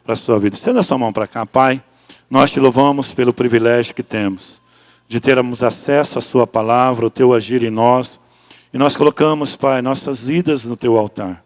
para a sua vida. Estenda a sua mão para cá, Pai. Nós te louvamos pelo privilégio que temos de termos acesso à sua palavra, o teu agir em nós. E nós colocamos, Pai, nossas vidas no teu altar.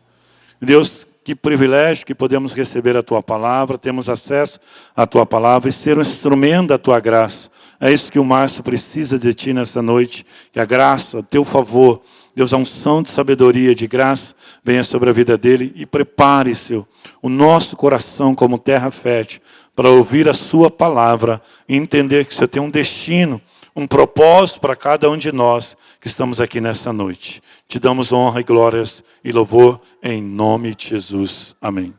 Deus, que privilégio que podemos receber a tua palavra, temos acesso à tua palavra e ser um instrumento da tua graça. É isso que o Márcio precisa de ti nessa noite. Que a graça, o teu favor, Deus, a unção de sabedoria, de graça, venha sobre a vida dele e prepare, Senhor, o nosso coração como terra fértil para ouvir a sua palavra e entender que o Senhor tem um destino, um propósito para cada um de nós que estamos aqui nessa noite. Te damos honra e glórias e louvor em nome de Jesus. Amém.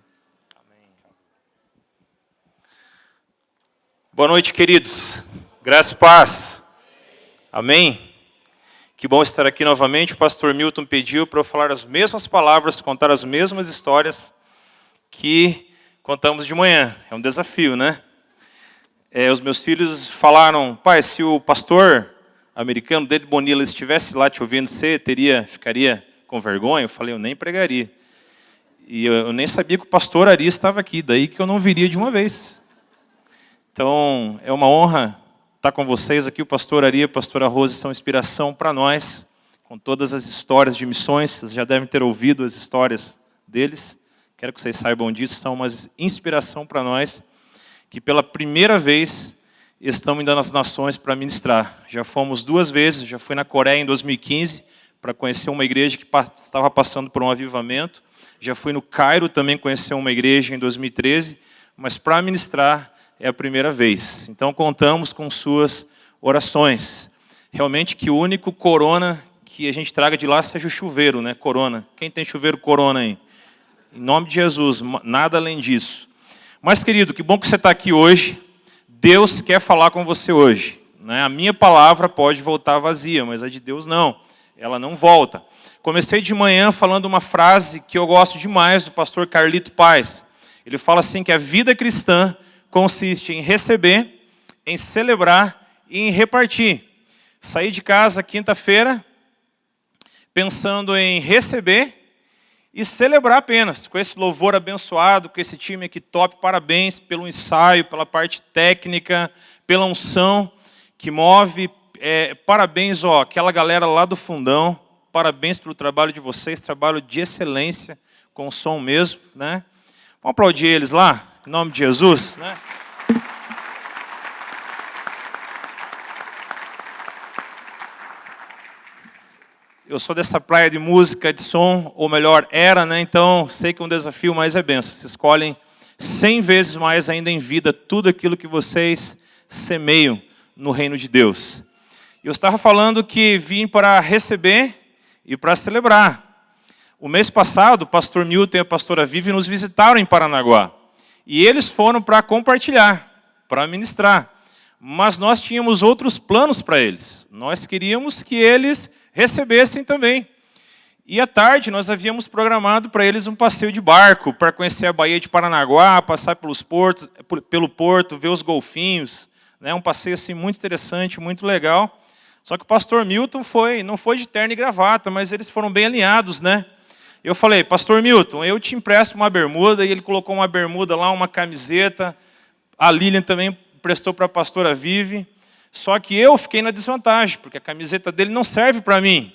Boa noite, queridos. Graça e paz. Amém. Que bom estar aqui novamente. O pastor Milton pediu para eu falar as mesmas palavras, contar as mesmas histórias que contamos de manhã. É um desafio, né? Os meus filhos falaram: pai, se o pastor americano, David Bonilla, estivesse lá te ouvindo, você ficaria com vergonha? Eu falei: eu nem pregaria. E eu nem sabia que o pastor Ari estava aqui, daí que eu não viria de uma vez. Então, é uma honra estar com vocês aqui. O pastor Ari e a pastora Rose são inspiração para nós, com todas as histórias de missões. Vocês já devem ter ouvido as histórias deles. Quero que vocês saibam disso, são uma inspiração para nós, que pela primeira vez estamos indo nas nações para ministrar. Já fomos 2 vezes, já fui na Coreia em 2015, para conhecer uma igreja que estava passando por um avivamento. Já fui no Cairo também conhecer uma igreja em 2013, mas para ministrar é a primeira vez. Então contamos com suas orações. Realmente que o único corona que a gente traga de lá seja o chuveiro, né? Corona. Quem tem chuveiro corona aí? Em nome de Jesus, nada além disso. Mas, querido, que bom que você está aqui hoje. Deus quer falar com você hoje, né? A minha palavra pode voltar vazia, mas a de Deus não. Ela não volta. Comecei de manhã falando uma frase que eu gosto demais do pastor Carlito Paz. Ele fala assim que a vida cristã consiste em receber, em celebrar e em repartir. Saí de casa quinta-feira pensando em receber e celebrar apenas, com esse louvor abençoado, com esse time aqui top. Parabéns pelo ensaio, pela parte técnica, pela unção que move. Parabéns, aquela galera lá do fundão. Parabéns pelo trabalho de vocês, trabalho de excelência, com o som mesmo, né? Vamos aplaudir eles lá, em nome de Jesus, né? Eu sou dessa praia de música, de som, ou melhor, era, né? Então, sei que é um desafio, mas é benção. Vocês escolhem 100 vezes mais ainda em vida tudo aquilo que vocês semeiam no reino de Deus. Eu estava falando que vim para receber e para celebrar. O mês passado, o pastor Milton e a pastora Vivi nos visitaram em Paranaguá. E eles foram para compartilhar, para ministrar. Mas nós tínhamos outros planos para eles. Nós queríamos que eles recebessem também. E à tarde nós havíamos programado para eles um passeio de barco, para conhecer a Baía de Paranaguá, passar pelo porto, ver os golfinhos, né? Um passeio assim, muito interessante, muito legal. Só que o pastor Milton não foi de terno e gravata, mas eles foram bem alinhados, né? Eu falei: pastor Milton, eu te empresto uma bermuda, e ele colocou uma bermuda lá, uma camiseta. A Lilian também prestou para a pastora Vivi. Só que eu fiquei na desvantagem, porque a camiseta dele não serve para mim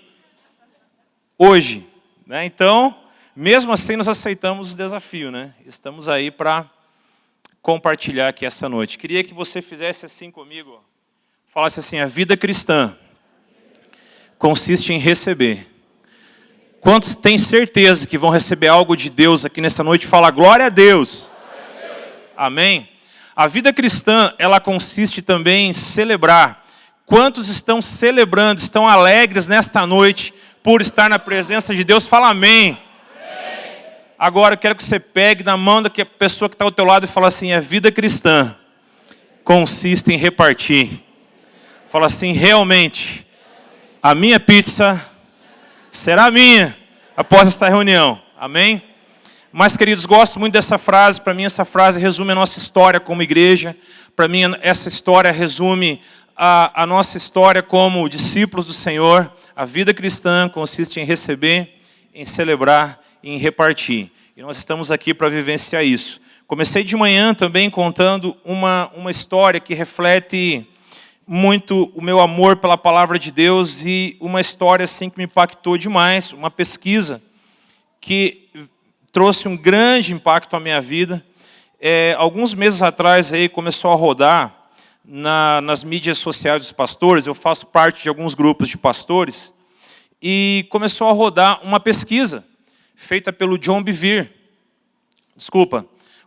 hoje, né? Então, mesmo assim, nós aceitamos o desafio, né? Estamos aí para compartilhar aqui essa noite. Queria que você fizesse assim comigo, falasse assim: a vida cristã consiste em receber. Quantos têm certeza que vão receber algo de Deus aqui nessa noite? Fala glória a Deus. Glória a Deus. Amém? A vida cristã, ela consiste também em celebrar. Quantos estão celebrando, estão alegres nesta noite por estar na presença de Deus? Fala amém. Amém. Agora eu quero que você pegue na mão da pessoa que está ao teu lado e fala assim: a vida cristã consiste em repartir. Fala assim: realmente, a minha pizza será minha após esta reunião. Amém? Mas, queridos, gosto muito dessa frase. Para mim, essa frase resume a nossa história como igreja. Para mim, essa história resume a nossa história como discípulos do Senhor. A vida cristã consiste em receber, em celebrar e em repartir. E nós estamos aqui para vivenciar isso. Comecei de manhã também contando uma história que reflete muito o meu amor pela palavra de Deus e uma história assim que me impactou demais, uma pesquisa que trouxe um grande impacto à minha vida. Alguns meses atrás aí começou a rodar nas mídias sociais dos pastores, eu faço parte de alguns grupos de pastores, e começou a rodar uma pesquisa feita pelo John Bevere.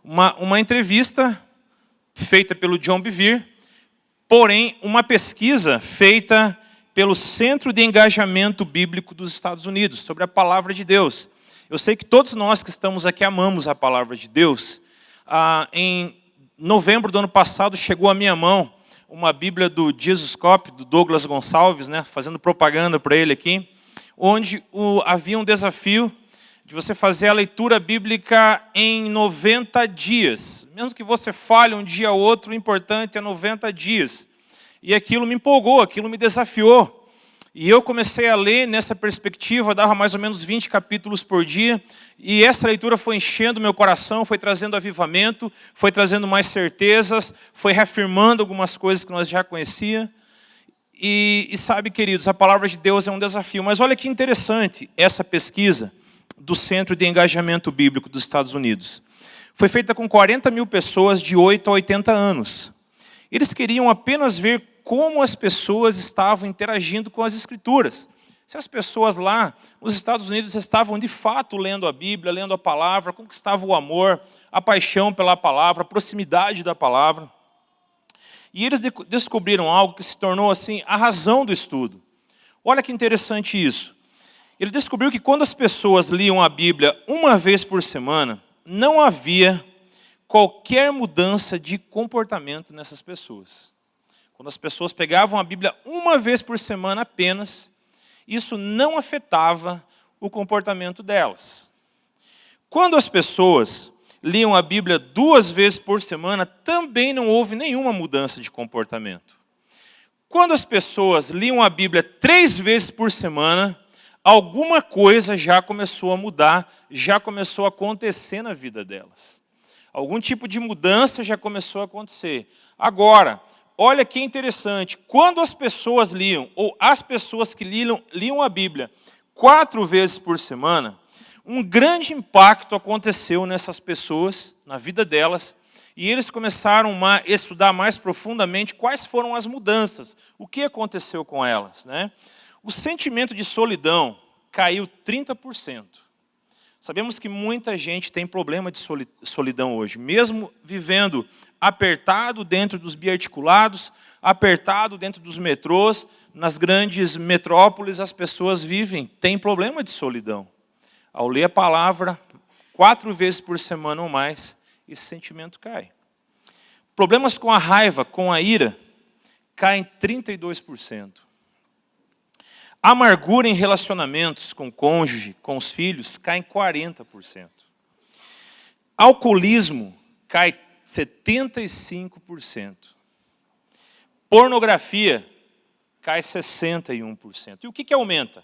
Uma entrevista feita pelo John Bevere, porém, uma pesquisa feita pelo Centro de Engajamento Bíblico dos Estados Unidos, sobre a Palavra de Deus. Eu sei que todos nós que estamos aqui amamos a Palavra de Deus. Em novembro do ano passado, chegou à minha mão uma Bíblia do Jesus Cop, do Douglas Gonçalves, né, fazendo propaganda para ele aqui, onde havia um desafio de você fazer a leitura bíblica em 90 dias. Mesmo que você falhe um dia ou outro, o importante é 90 dias. E aquilo me empolgou, aquilo me desafiou. E eu comecei a ler nessa perspectiva, dava mais ou menos 20 capítulos por dia, e essa leitura foi enchendo meu coração, foi trazendo avivamento, foi trazendo mais certezas, foi reafirmando algumas coisas que nós já conhecíamos. E sabe, queridos, a palavra de Deus é um desafio. Mas olha que interessante essa pesquisa do Centro de Engajamento Bíblico dos Estados Unidos. Foi feita com 40 mil pessoas de 8 a 80 anos. Eles queriam apenas ver como as pessoas estavam interagindo com as Escrituras. Se as pessoas lá nos Estados Unidos estavam de fato lendo a Bíblia, lendo a palavra, como que estava o amor, a paixão pela palavra, a proximidade da palavra. E eles descobriram algo que se tornou assim a razão do estudo. Olha que interessante isso. Ele descobriu que quando as pessoas liam a Bíblia uma vez por semana, não havia qualquer mudança de comportamento nessas pessoas. Quando as pessoas pegavam a Bíblia uma vez por semana apenas, isso não afetava o comportamento delas. Quando as pessoas liam a Bíblia 2 vezes por semana, também não houve nenhuma mudança de comportamento. Quando as pessoas liam a Bíblia 3 vezes por semana, alguma coisa já começou a mudar, já começou a acontecer na vida delas. Algum tipo de mudança já começou a acontecer. Agora, olha que interessante, quando as pessoas liam, ou as pessoas que liam a Bíblia 4 vezes por semana, um grande impacto aconteceu nessas pessoas, na vida delas, e eles começaram a estudar mais profundamente quais foram as mudanças, o que aconteceu com elas, né? O sentimento de solidão caiu 30%. Sabemos que muita gente tem problema de solidão hoje, mesmo vivendo apertado dentro dos biarticulados, apertado dentro dos metrôs, nas grandes metrópoles as pessoas têm problema de solidão. Ao ler a palavra 4 vezes por semana ou mais, esse sentimento cai. Problemas com a raiva, com a ira, caem 32%. Amargura em relacionamentos com o cônjuge, com os filhos, cai em 40%. Alcoolismo cai 75%. Pornografia cai 61%. E o que aumenta?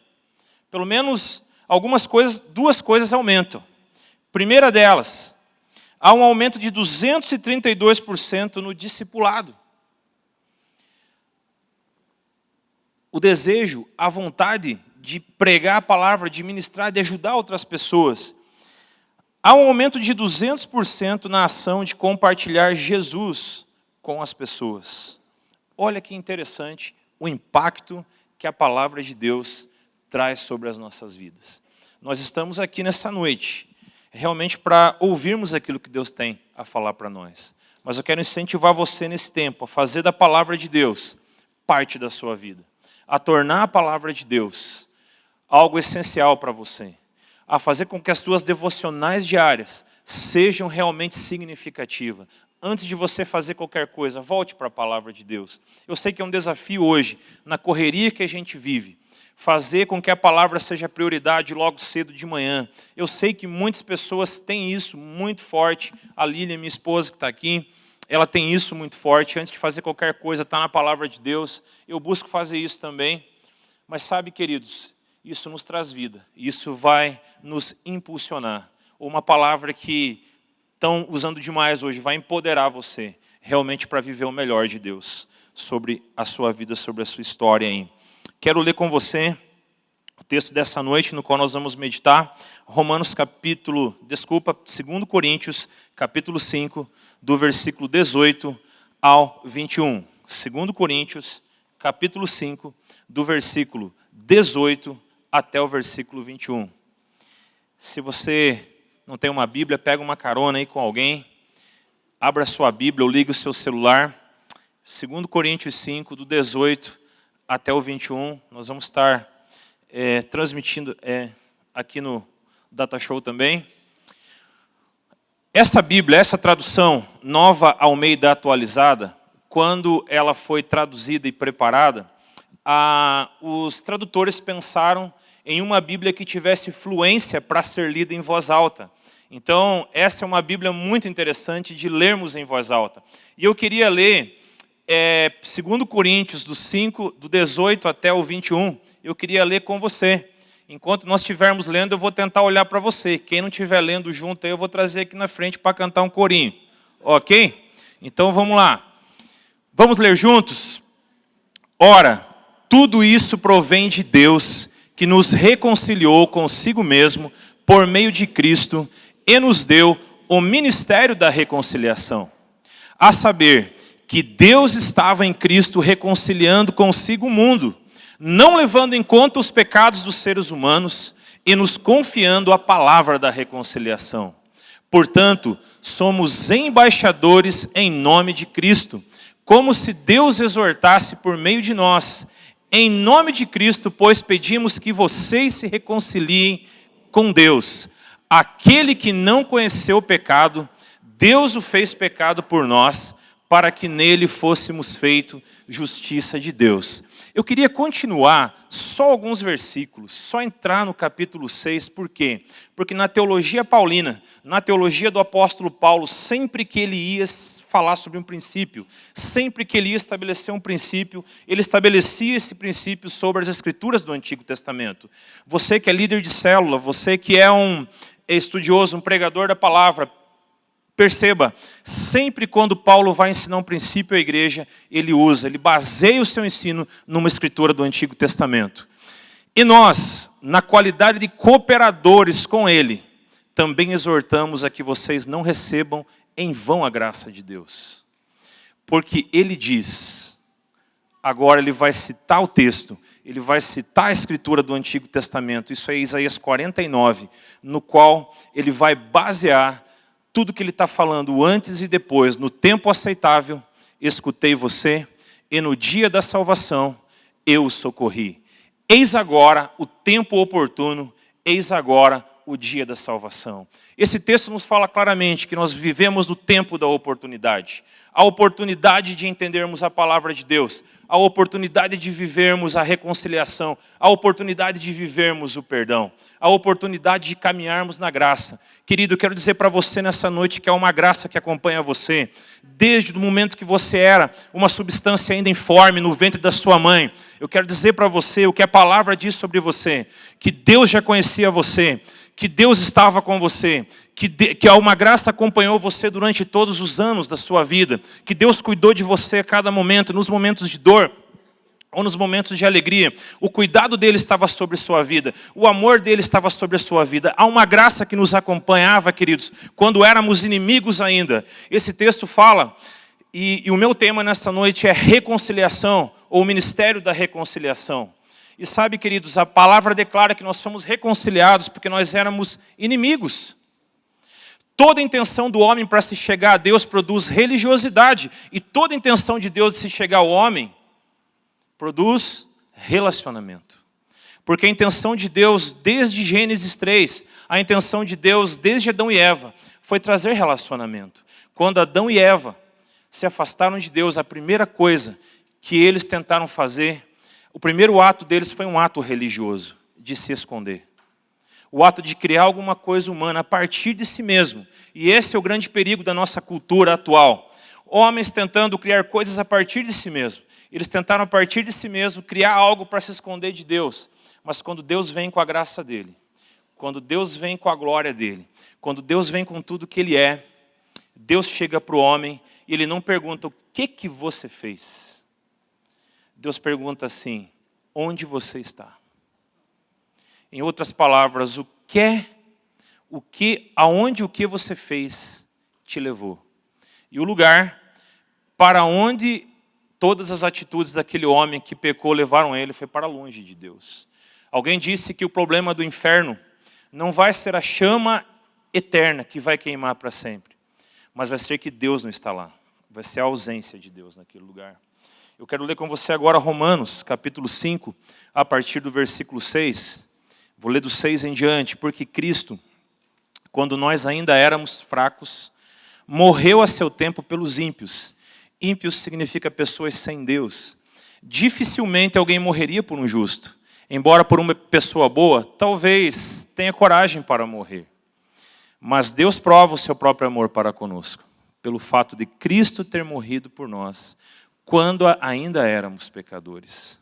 Pelo menos algumas coisas, 2 coisas aumentam. Primeira delas, há um aumento de 232% no discipulado. O desejo, a vontade de pregar a palavra, de ministrar, de ajudar outras pessoas. Há um aumento de 200% na ação de compartilhar Jesus com as pessoas. Olha que interessante o impacto que a palavra de Deus traz sobre as nossas vidas. Nós estamos aqui nessa noite, realmente para ouvirmos aquilo que Deus tem a falar para nós. Mas eu quero incentivar você nesse tempo a fazer da palavra de Deus parte da sua vida. A tornar a palavra de Deus algo essencial para você. A fazer com que as suas devocionais diárias sejam realmente significativas. Antes de você fazer qualquer coisa, volte para a palavra de Deus. Eu sei que é um desafio hoje, na correria que a gente vive, fazer com que a palavra seja prioridade logo cedo de manhã. Eu sei que muitas pessoas têm isso muito forte. A Lília, minha esposa que está aqui, ela tem isso muito forte. Antes de fazer qualquer coisa, está na palavra de Deus. Eu busco fazer isso também. Mas sabe, queridos, isso nos traz vida. Isso vai nos impulsionar. Uma palavra que estão usando demais hoje, vai empoderar você realmente para viver o melhor de Deus sobre a sua vida, sobre a sua história aí. Quero ler com você o texto dessa noite, no qual nós vamos meditar, 2 Coríntios, capítulo 5, do versículo 18 ao 21. 2 Coríntios, capítulo 5, do versículo 18 até o versículo 21. Se você não tem uma Bíblia, pega uma carona aí com alguém, abra a sua Bíblia ou ligue o seu celular. 2 Coríntios 5, do 18 até o 21. Nós vamos estar transmitindo aqui no Data Show também. Essa Bíblia, essa tradução Nova Almeida Atualizada, quando ela foi traduzida e preparada, os tradutores pensaram em uma Bíblia que tivesse fluência para ser lida em voz alta. Então, essa é uma Bíblia muito interessante de lermos em voz alta. E eu queria ler 2 Coríntios, do 5, do 18 até o 21. Eu queria ler com você. Enquanto nós estivermos lendo, eu vou tentar olhar para você. Quem não estiver lendo junto, eu vou trazer aqui na frente para cantar um corinho. Ok? Então, vamos lá. Vamos ler juntos? Ora, tudo isso provém de Deus, que nos reconciliou consigo mesmo por meio de Cristo e nos deu o ministério da reconciliação. A saber, que Deus estava em Cristo reconciliando consigo o mundo, não levando em conta os pecados dos seres humanos e nos confiando a palavra da reconciliação. Portanto, somos embaixadores em nome de Cristo, como se Deus exortasse por meio de nós. Em nome de Cristo, pois, pedimos que vocês se reconciliem com Deus. Aquele que não conheceu o pecado, Deus o fez pecado por nós, para que nele fôssemos feitos justiça de Deus. Eu queria continuar só alguns versículos, só entrar no capítulo 6, por quê? Porque na teologia paulina, na teologia do apóstolo Paulo, sempre que ele ia falar sobre um princípio, sempre que ele ia estabelecer um princípio, ele estabelecia esse princípio sobre as escrituras do Antigo Testamento. Você que é líder de célula, você que é um estudioso, um pregador da palavra, perceba, sempre quando Paulo vai ensinar um princípio à igreja, ele baseia o seu ensino numa escritura do Antigo Testamento. E nós, na qualidade de cooperadores com ele, também exortamos a que vocês não recebam em vão a graça de Deus. Porque ele diz, agora ele vai citar o texto, ele vai citar a escritura do Antigo Testamento, isso é Isaías 49, no qual ele vai basear tudo que ele está falando antes e depois. No tempo aceitável, escutei você, e no dia da salvação, eu o socorri. Eis agora o tempo oportuno, eis agora o dia da salvação. Esse texto nos fala claramente que nós vivemos no tempo da oportunidade. A oportunidade de entendermos a palavra de Deus, a oportunidade de vivermos a reconciliação, a oportunidade de vivermos o perdão, a oportunidade de caminharmos na graça. Querido, eu quero dizer para você nessa noite que é uma graça que acompanha você, desde o momento que você era uma substância ainda informe no ventre da sua mãe. Eu quero dizer para você o que a palavra diz sobre você, que Deus já conhecia você, que Deus estava com você, que uma graça acompanhou você durante todos os anos da sua vida, que Deus cuidou de você a cada momento, nos momentos de dor ou nos momentos de alegria. O cuidado dele estava sobre a sua vida, o amor dele estava sobre a sua vida. Há uma graça que nos acompanhava, queridos, quando éramos inimigos ainda. Esse texto fala, e o meu tema nesta noite é reconciliação, ou o ministério da reconciliação. E sabe, queridos, a palavra declara que nós somos reconciliados porque nós éramos inimigos. Toda intenção do homem para se chegar a Deus produz religiosidade. E toda intenção de Deus de se chegar ao homem produz relacionamento. Porque a intenção de Deus, desde Gênesis 3, a intenção de Deus, desde Adão e Eva, foi trazer relacionamento. Quando Adão e Eva se afastaram de Deus, a primeira coisa que eles tentaram fazer, o primeiro ato deles foi um ato religioso, de se esconder. O ato de criar alguma coisa humana a partir de si mesmo. E esse é o grande perigo da nossa cultura atual. Homens tentando criar coisas a partir de si mesmo. Eles tentaram a partir de si mesmo criar algo para se esconder de Deus. Mas quando Deus vem com a graça dele, quando Deus vem com a glória dele, quando Deus vem com tudo que ele é, Deus chega para o homem e ele não pergunta o que você fez. Deus pergunta assim, onde você está? Em outras palavras, aonde o que você fez te levou. E o lugar para onde todas as atitudes daquele homem que pecou levaram ele foi para longe de Deus. Alguém disse que o problema do inferno não vai ser a chama eterna que vai queimar para sempre, mas vai ser que Deus não está lá. Vai ser a ausência de Deus naquele lugar. Eu quero ler com você agora Romanos, capítulo 5, a partir do versículo 6. Vou ler do 6 em diante. Porque Cristo, quando nós ainda éramos fracos, morreu a seu tempo pelos ímpios. Ímpios significa pessoas sem Deus. Dificilmente alguém morreria por um justo. Embora por uma pessoa boa, talvez tenha coragem para morrer. Mas Deus prova o seu próprio amor para conosco, pelo fato de Cristo ter morrido por nós, quando ainda éramos pecadores.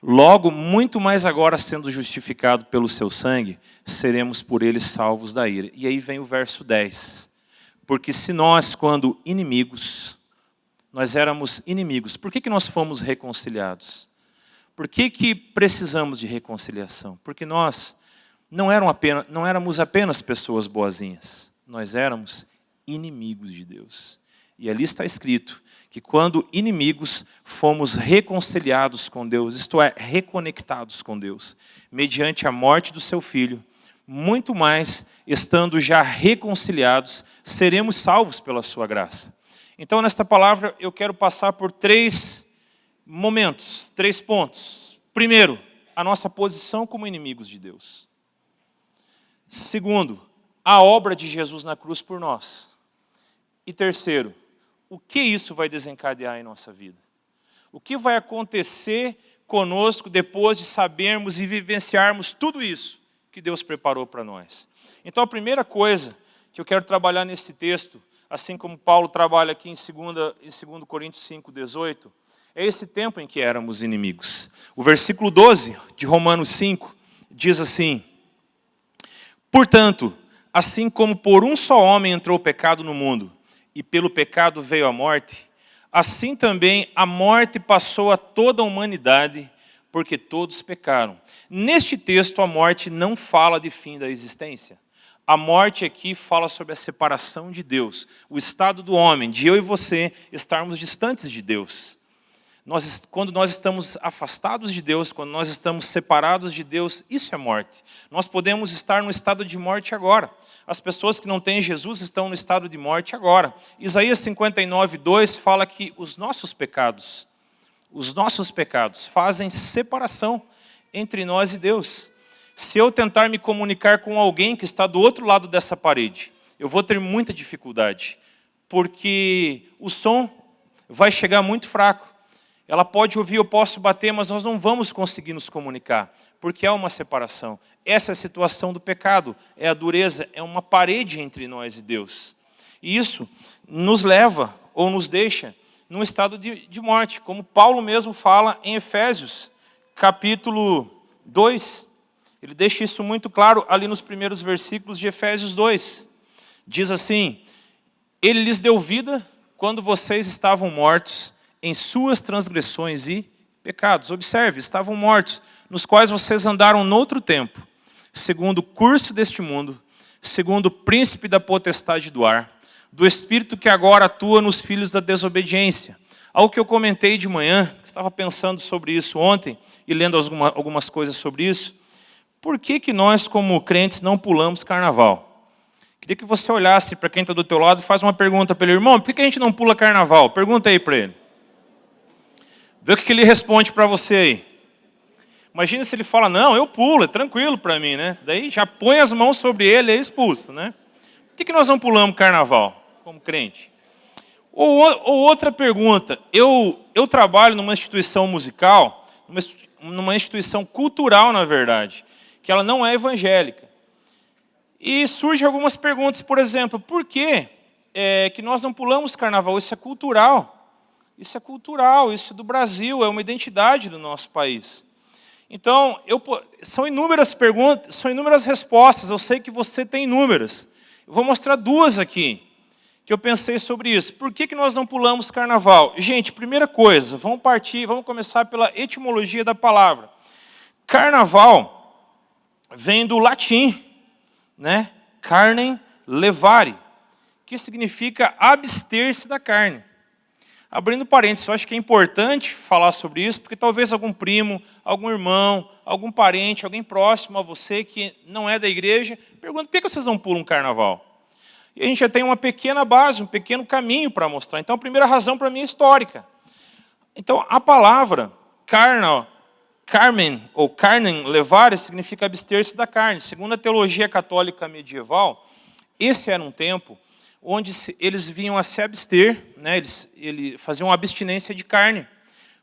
Logo, muito mais agora sendo justificado pelo seu sangue, seremos por ele salvos da ira. E aí vem o verso 10. Porque se nós, quando inimigos, nós éramos inimigos, por que nós fomos reconciliados? Por que precisamos de reconciliação? Porque nós não éramos apenas pessoas boazinhas, nós éramos inimigos de Deus. E ali está escrito que quando inimigos fomos reconciliados com Deus, isto é, reconectados com Deus, mediante a morte do seu Filho, muito mais, estando já reconciliados, seremos salvos pela sua graça. Então, nesta palavra, eu quero passar por 3 momentos, 3 pontos. Primeiro, a nossa posição como inimigos de Deus. Segundo, a obra de Jesus na cruz por nós. E terceiro, o que isso vai desencadear em nossa vida? O que vai acontecer conosco depois de sabermos e vivenciarmos tudo isso que Deus preparou para nós? Então, a primeira coisa que eu quero trabalhar nesse texto, assim como Paulo trabalha aqui em 2 Coríntios 5:18, é esse tempo em que éramos inimigos. O versículo 12 de Romanos 5 diz assim: portanto, assim como por um só homem entrou o pecado no mundo, e pelo pecado veio a morte, assim também a morte passou a toda a humanidade, porque todos pecaram. Neste texto, a morte não fala de fim da existência. A morte aqui fala sobre a separação de Deus, o estado do homem, de eu e você estarmos distantes de Deus. Quando nós estamos afastados de Deus, quando nós estamos separados de Deus, isso é morte. Nós podemos estar no estado de morte agora. As pessoas que não têm Jesus estão no estado de morte agora. Isaías 59:2 fala que os nossos pecados fazem separação entre nós e Deus. Se eu tentar me comunicar com alguém que está do outro lado dessa parede, eu vou ter muita dificuldade, porque o som vai chegar muito fraco. Ela pode ouvir, eu posso bater, mas nós não vamos conseguir nos comunicar, porque há uma separação. Essa é a situação do pecado, é a dureza, é uma parede entre nós e Deus. E isso nos leva, ou nos deixa, num estado de morte, como Paulo mesmo fala em Efésios, capítulo 2. Ele deixa isso muito claro ali nos primeiros versículos de Efésios 2. Diz assim: ele lhes deu vida quando vocês estavam mortos em suas transgressões e pecados. Observe, estavam mortos, nos quais vocês andaram noutro tempo, segundo o curso deste mundo, segundo o príncipe da potestade do ar, do espírito que agora atua nos filhos da desobediência. Algo que eu comentei de manhã, estava pensando sobre isso ontem, e lendo algumas coisas sobre isso. Por que nós, como crentes, não pulamos carnaval? Queria que você olhasse para quem está do teu lado e faz uma pergunta para ele: irmão, por que a gente não pula carnaval? Pergunta aí para ele. Vê o que ele responde para você aí. Imagina se ele fala: não, eu pulo, é tranquilo para mim, né? Daí já põe as mãos sobre ele e é expulso, né? Por que nós não pulamos carnaval como crente? Ou outra pergunta: eu trabalho numa instituição musical, numa instituição cultural, na verdade, que ela não é evangélica. E surgem algumas perguntas, por exemplo, por que que nós não pulamos carnaval? Isso é cultural. Isso é cultural, isso é do Brasil, é uma identidade do nosso país. Então, são inúmeras perguntas, são inúmeras respostas, eu sei que você tem inúmeras. Eu vou mostrar 2 aqui, que eu pensei sobre isso. Por que nós não pulamos carnaval? Gente, primeira coisa, vamos começar pela etimologia da palavra. Carnaval vem do latim, né? Carnem levare, que significa abster-se da carne. Abrindo parênteses, eu acho que é importante falar sobre isso, porque talvez algum primo, algum irmão, algum parente, alguém próximo a você que não é da igreja, pergunta, por que vocês não pulam carnaval? E a gente já tem uma pequena base, um pequeno caminho para mostrar. Então, a primeira razão para mim é histórica. Então, a palavra carmen, ou carnem levare, significa abster-se da carne. Segundo a teologia católica medieval, esse era um tempo onde eles vinham a se abster, né? Eles faziam abstinência de carne,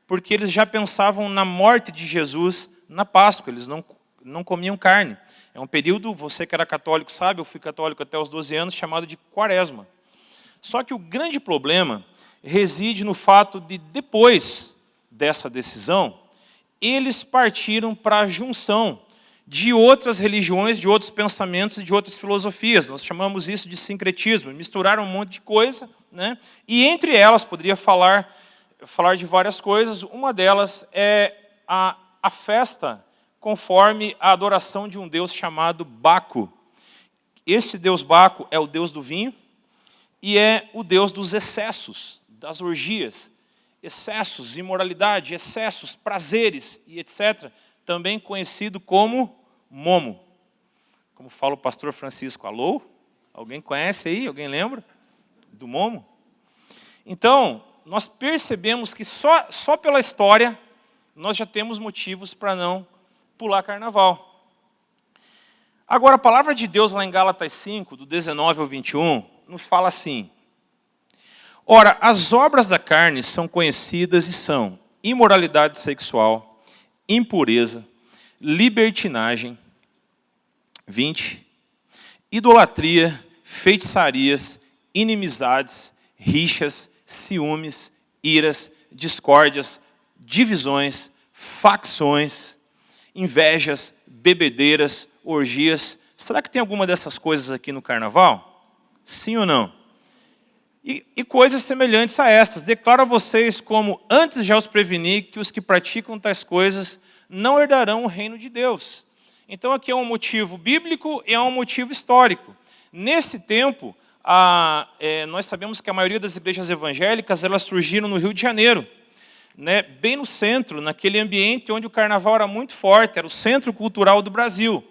porque eles já pensavam na morte de Jesus na Páscoa, eles não comiam carne. É um período, você que era católico sabe, eu fui católico até os 12 anos, chamado de quaresma. Só que o grande problema reside no fato de, depois dessa decisão, eles partiram para a junção de outras religiões, de outros pensamentos e de outras filosofias. Nós chamamos isso de sincretismo. Misturaram um monte de coisa, né? E entre elas, poderia falar de várias coisas. Uma delas é a festa conforme a adoração de um deus chamado Baco. Esse deus Baco é o deus do vinho e é o deus dos excessos, das orgias. Excessos, imoralidade, excessos, prazeres e etc., também conhecido como Momo. Como fala o pastor Francisco, alô? Alguém conhece aí? Alguém lembra do Momo? Então, nós percebemos que só pela história nós já temos motivos para não pular carnaval. Agora, a palavra de Deus lá em Gálatas 5, do 19 ao 21, nos fala assim: ora, as obras da carne são conhecidas e são imoralidade sexual, impureza, libertinagem, 20, idolatria, feitiçarias, inimizades, rixas, ciúmes, iras, discórdias, divisões, facções, invejas, bebedeiras, orgias. Será que tem alguma dessas coisas aqui no carnaval? Sim ou não? E coisas semelhantes a estas. Declaro a vocês como, antes já os preveni, que os que praticam tais coisas não herdarão o reino de Deus. Então aqui é um motivo bíblico e é um motivo histórico. Nesse tempo, nós sabemos que a maioria das igrejas evangélicas elas surgiram no Rio de Janeiro, né, bem no centro, naquele ambiente onde o carnaval era muito forte, era o centro cultural do Brasil.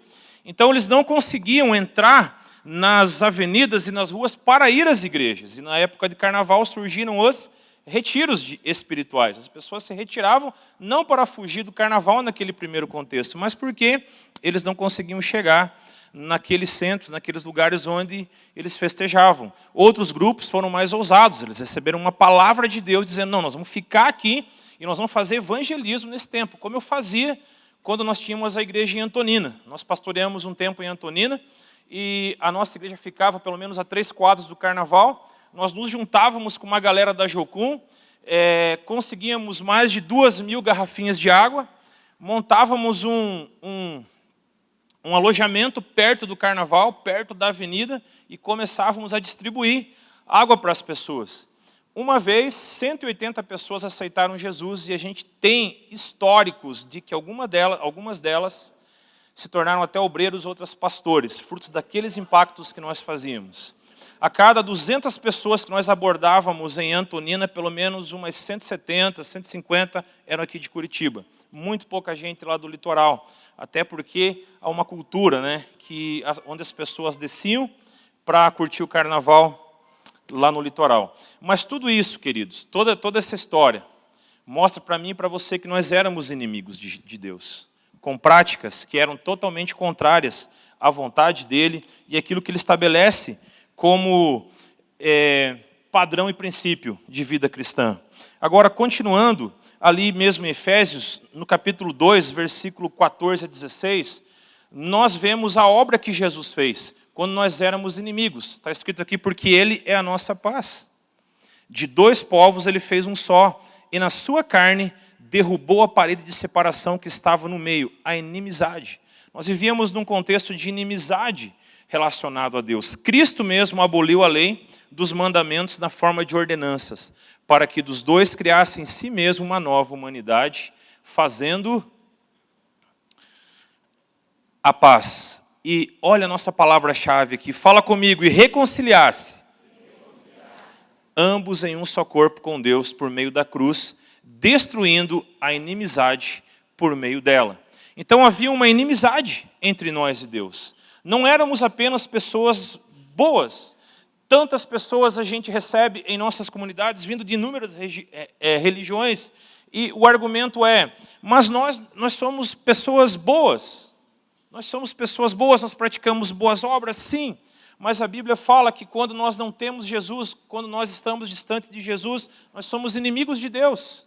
Então eles não conseguiam entrar nas avenidas e nas ruas para ir às igrejas. E na época de carnaval surgiram os retiros espirituais. As pessoas se retiravam não para fugir do carnaval naquele primeiro contexto, mas porque eles não conseguiam chegar naqueles centros, naqueles lugares onde eles festejavam. Outros grupos foram mais ousados, eles receberam uma palavra de Deus dizendo, não, nós vamos ficar aqui e nós vamos fazer evangelismo nesse tempo, como eu fazia quando nós tínhamos a igreja em Antonina. Nós pastoreamos um tempo em Antonina e a nossa igreja ficava pelo menos a 3 quadras do carnaval. Nós nos juntávamos com uma galera da Jocum, conseguíamos mais de 2.000 garrafinhas de água, montávamos um alojamento perto do carnaval, perto da avenida, e começávamos a distribuir água para as pessoas. Uma vez, 180 pessoas aceitaram Jesus, e a gente tem históricos de que algumas delas se tornaram até obreiros, outras pastores, frutos daqueles impactos que nós fazíamos. A cada 200 pessoas que nós abordávamos em Antonina, pelo menos umas 170, 150 eram aqui de Curitiba. Muito pouca gente lá do litoral, até porque há uma cultura, né, onde as pessoas desciam para curtir o carnaval lá no litoral. Mas tudo isso, queridos, toda essa história, mostra para mim e para você que nós éramos inimigos de Deus, com práticas que eram totalmente contrárias à vontade dele e aquilo que ele estabelece como padrão e princípio de vida cristã. Agora, continuando, ali mesmo em Efésios, no capítulo 2, versículo 14 a 16, nós vemos a obra que Jesus fez, quando nós éramos inimigos. Está escrito aqui, porque ele é a nossa paz. De 2 povos ele fez um só, e na sua carne derrubou a parede de separação que estava no meio, a inimizade. Nós vivíamos num contexto de inimizade relacionado a Deus. Cristo mesmo aboliu a lei dos mandamentos na forma de ordenanças, para que dos dois criasse em si mesmo uma nova humanidade, fazendo a paz. E olha a nossa palavra-chave aqui, fala comigo, e reconciliar-se ambos em um só corpo com Deus por meio da cruz, destruindo a inimizade por meio dela. Então havia uma inimizade entre nós e Deus. Não éramos apenas pessoas boas. Tantas pessoas a gente recebe em nossas comunidades, vindo de inúmeras religiões, e o argumento é, mas nós somos pessoas boas. Nós somos pessoas boas, nós praticamos boas obras, sim. Mas a Bíblia fala que quando nós não temos Jesus, quando nós estamos distante de Jesus, nós somos inimigos de Deus.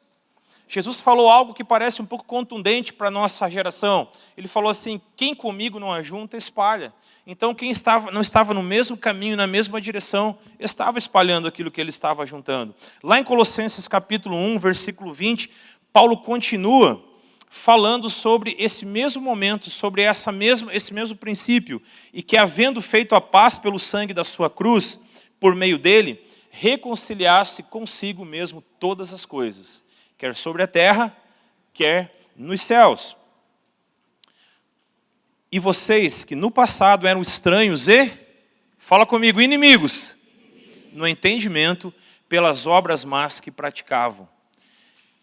Jesus falou algo que parece um pouco contundente para a nossa geração. Ele falou assim, quem comigo não ajunta, espalha. Então quem não estava no mesmo caminho, na mesma direção, estava espalhando aquilo que ele estava juntando. Lá em Colossenses capítulo 1, versículo 20, Paulo continua falando sobre esse mesmo momento, sobre esse mesmo princípio, e que havendo feito a paz pelo sangue da sua cruz, por meio dele, reconciliasse consigo mesmo todas as coisas, quer sobre a terra, quer nos céus. E vocês que no passado eram estranhos e, fala comigo, inimigos, no entendimento, pelas obras más que praticavam.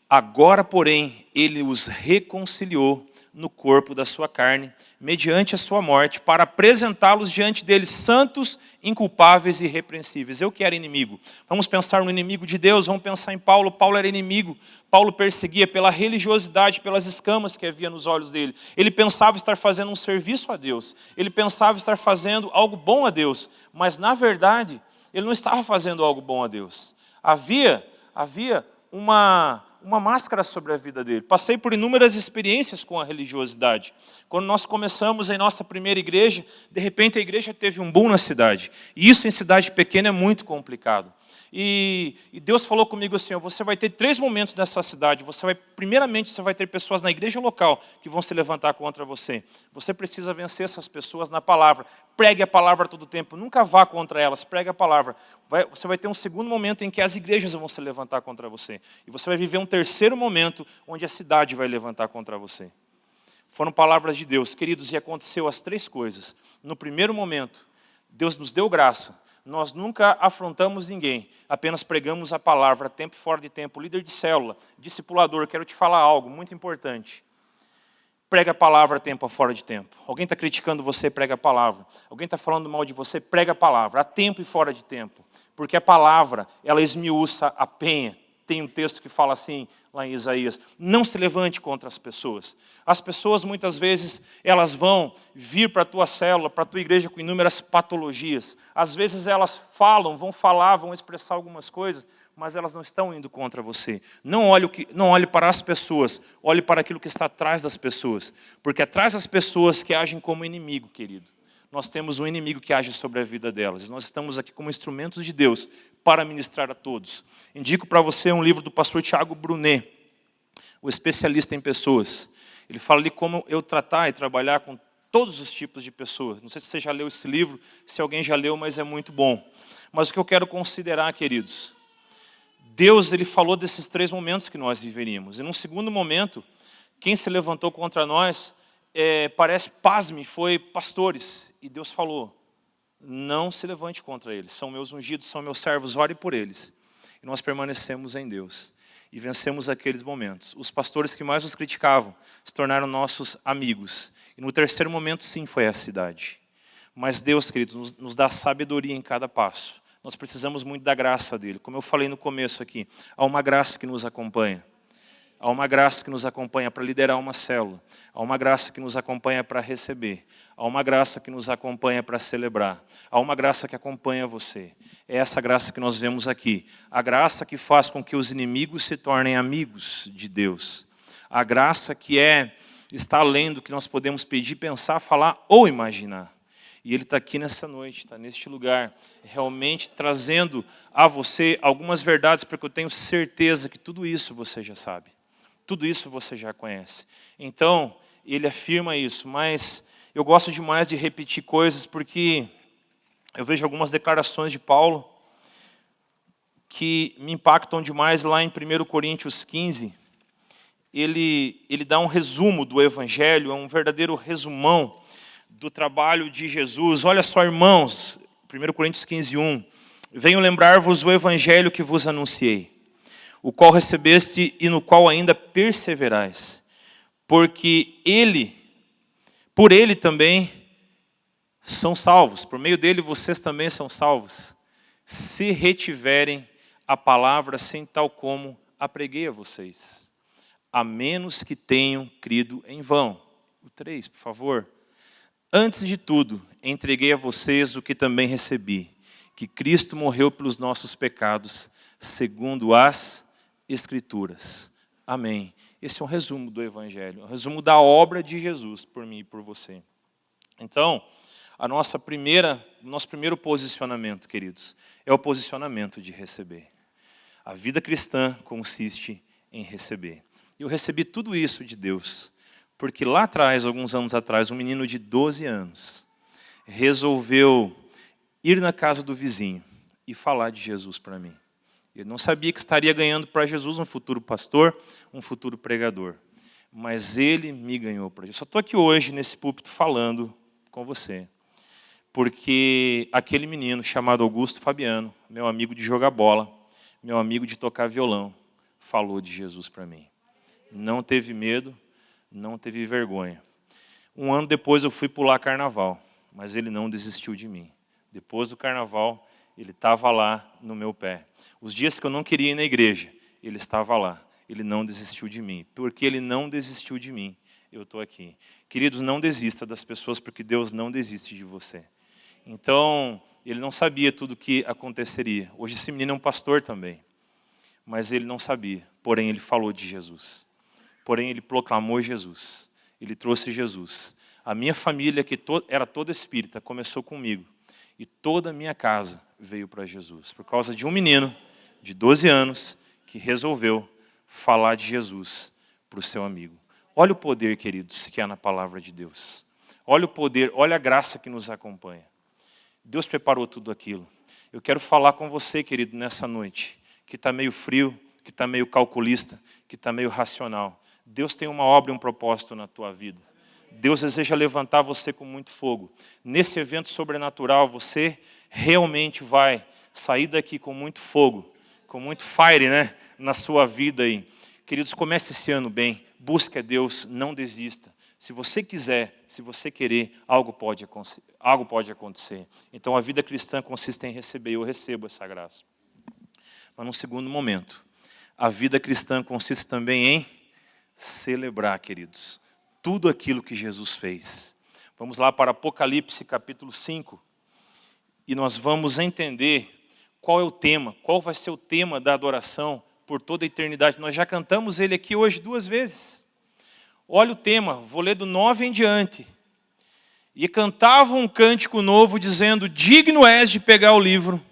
Agora, porém, ele os reconciliou no corpo da sua carne, mediante a sua morte, para apresentá-los diante deles santos, inculpáveis e irrepreensíveis. Eu que era inimigo. Vamos pensar no inimigo de Deus, vamos pensar em Paulo. Paulo era inimigo. Paulo perseguia pela religiosidade, pelas escamas que havia nos olhos dele. Ele pensava estar fazendo um serviço a Deus. Ele pensava estar fazendo algo bom a Deus. Mas, na verdade, ele não estava fazendo algo bom a Deus. Havia uma máscara sobre a vida dele. Passei por inúmeras experiências com a religiosidade. Quando nós começamos em nossa primeira igreja, de repente a igreja teve um boom na cidade. E isso em cidade pequena é muito complicado. E Deus falou comigo assim, você vai ter 3 momentos nessa cidade. Primeiramente, você vai ter pessoas na igreja local que vão se levantar contra você. Você precisa vencer essas pessoas na palavra. Pregue a palavra todo o tempo. Nunca vá contra elas. Pregue a palavra. Você vai ter um segundo momento em que as igrejas vão se levantar contra você. E você vai viver um terceiro momento onde a cidade vai levantar contra você. Foram palavras de Deus. Queridos, e aconteceu as 3 coisas. No primeiro momento, Deus nos deu graça. Nós nunca afrontamos ninguém, apenas pregamos a palavra, tempo e fora de tempo. Líder de célula, discipulador, quero te falar algo muito importante. Prega a palavra tempo fora de tempo. Alguém está criticando você, prega a palavra. Alguém está falando mal de você, prega a palavra, a tempo e fora de tempo. Porque a palavra, ela esmiuça a penha. Tem um texto que fala assim, lá em Isaías, não se levante contra as pessoas. As pessoas, muitas vezes, elas vão vir para a tua célula, para a tua igreja com inúmeras patologias. Às vezes elas vão expressar algumas coisas, mas elas não estão indo contra você. Não olhe para as pessoas, olhe para aquilo que está atrás das pessoas. Porque atrás das pessoas que agem como inimigo, querido, nós temos um inimigo que age sobre a vida delas. Nós estamos aqui como instrumentos de Deus para ministrar a todos. Indico para você um livro do pastor Tiago Brunet, o especialista em pessoas. Ele fala ali como eu tratar e trabalhar com todos os tipos de pessoas. Não sei se você já leu esse livro, se alguém já leu, mas é muito bom. Mas o que eu quero considerar, queridos, Deus ele falou desses 3 momentos que nós viveríamos. E num segundo momento, quem se levantou contra nós, pasme, foi pastores. E Deus falou, não se levante contra eles. São meus ungidos, são meus servos, ore por eles. E nós permanecemos em Deus. E vencemos aqueles momentos. Os pastores que mais nos criticavam se tornaram nossos amigos. E no terceiro momento, sim, foi a cidade. Mas Deus, queridos, nos dá sabedoria em cada passo. Nós precisamos muito da graça dele. Como eu falei no começo aqui, há uma graça que nos acompanha. Há uma graça que nos acompanha para liderar uma célula. Há uma graça que nos acompanha para receber. Há uma graça que nos acompanha para celebrar. Há uma graça que acompanha você. É essa graça que nós vemos aqui. A graça que faz com que os inimigos se tornem amigos de Deus. A graça que está além do que nós podemos pedir, pensar, falar ou imaginar. E Ele está aqui nessa noite, está neste lugar, realmente trazendo a você algumas verdades, porque eu tenho certeza que tudo isso você já sabe. Tudo isso você já conhece. Então, ele afirma isso, mas Eu gosto demais de repetir coisas porque eu vejo algumas declarações de Paulo que me impactam demais lá em 1 Coríntios 15. Ele dá um resumo do Evangelho, é um verdadeiro resumão do trabalho de Jesus. Olha só, irmãos, 1 Coríntios 15, 1. Venho lembrar-vos o Evangelho que vos anunciei, o qual recebeste e no qual ainda perseverais, porque por ele também são salvos, por meio dele vocês também são salvos, se retiverem a palavra sem tal como a preguei a vocês, a menos que tenham crido em vão. O 3, por favor. Antes de tudo, entreguei a vocês o que também recebi, que Cristo morreu pelos nossos pecados, segundo as Escrituras. Amém. Esse é um resumo do Evangelho, um resumo da obra de Jesus por mim e por você. Então, nosso primeiro posicionamento, queridos, é o posicionamento de receber. A vida cristã consiste em receber. Eu recebi tudo isso de Deus, porque lá atrás, alguns anos atrás, um menino de 12 anos resolveu ir na casa do vizinho e falar de Jesus para mim. Ele não sabia que estaria ganhando para Jesus um futuro pastor, um futuro pregador. Mas ele me ganhou para Jesus. Só estou aqui hoje, nesse púlpito, falando com você. Porque aquele menino chamado Augusto Fabiano, meu amigo de jogar bola, meu amigo de tocar violão, falou de Jesus para mim. Não teve medo, não teve vergonha. Um ano depois eu fui pular carnaval, mas ele não desistiu de mim. Depois do carnaval, ele estava lá no meu pé. Os dias que eu não queria ir na igreja, ele estava lá. Ele não desistiu de mim. Porque ele não desistiu de mim, eu estou aqui. Queridos, não desista das pessoas, porque Deus não desiste de você. Então, ele não sabia tudo o que aconteceria. Hoje esse menino é um pastor também. Mas ele não sabia. Porém, ele falou de Jesus. Porém, ele proclamou Jesus. Ele trouxe Jesus. A minha família, que era toda espírita, começou comigo. E toda a minha casa veio para Jesus. Por causa de um menino de 12 anos que resolveu falar de Jesus para o seu amigo. Olha o poder, queridos, que há na palavra de Deus. Olha o poder, olha a graça que nos acompanha. Deus preparou tudo aquilo. Eu quero falar com você, querido, nessa noite, que está meio frio, que está meio calculista, que está meio racional. Deus tem uma obra e um propósito na tua vida. Deus deseja levantar você com muito fogo. Nesse evento sobrenatural, você realmente vai sair daqui com muito fogo, com muito fire, né, na sua vida aí. Queridos, comece esse ano bem. Busque a Deus, não desista. Se você quiser, se você querer, algo pode acontecer. Então, a vida cristã consiste em receber. Eu recebo essa graça. Mas, num segundo momento, a vida cristã consiste também em celebrar, queridos, tudo aquilo que Jesus fez. Vamos lá para Apocalipse, capítulo 5. E nós vamos entender qual é o tema, qual vai ser o tema da adoração por toda a eternidade. Nós já cantamos ele aqui hoje 2 vezes. Olha o tema, vou ler do 9 em diante. E cantavam um cântico novo, dizendo: digno és de pegar o livro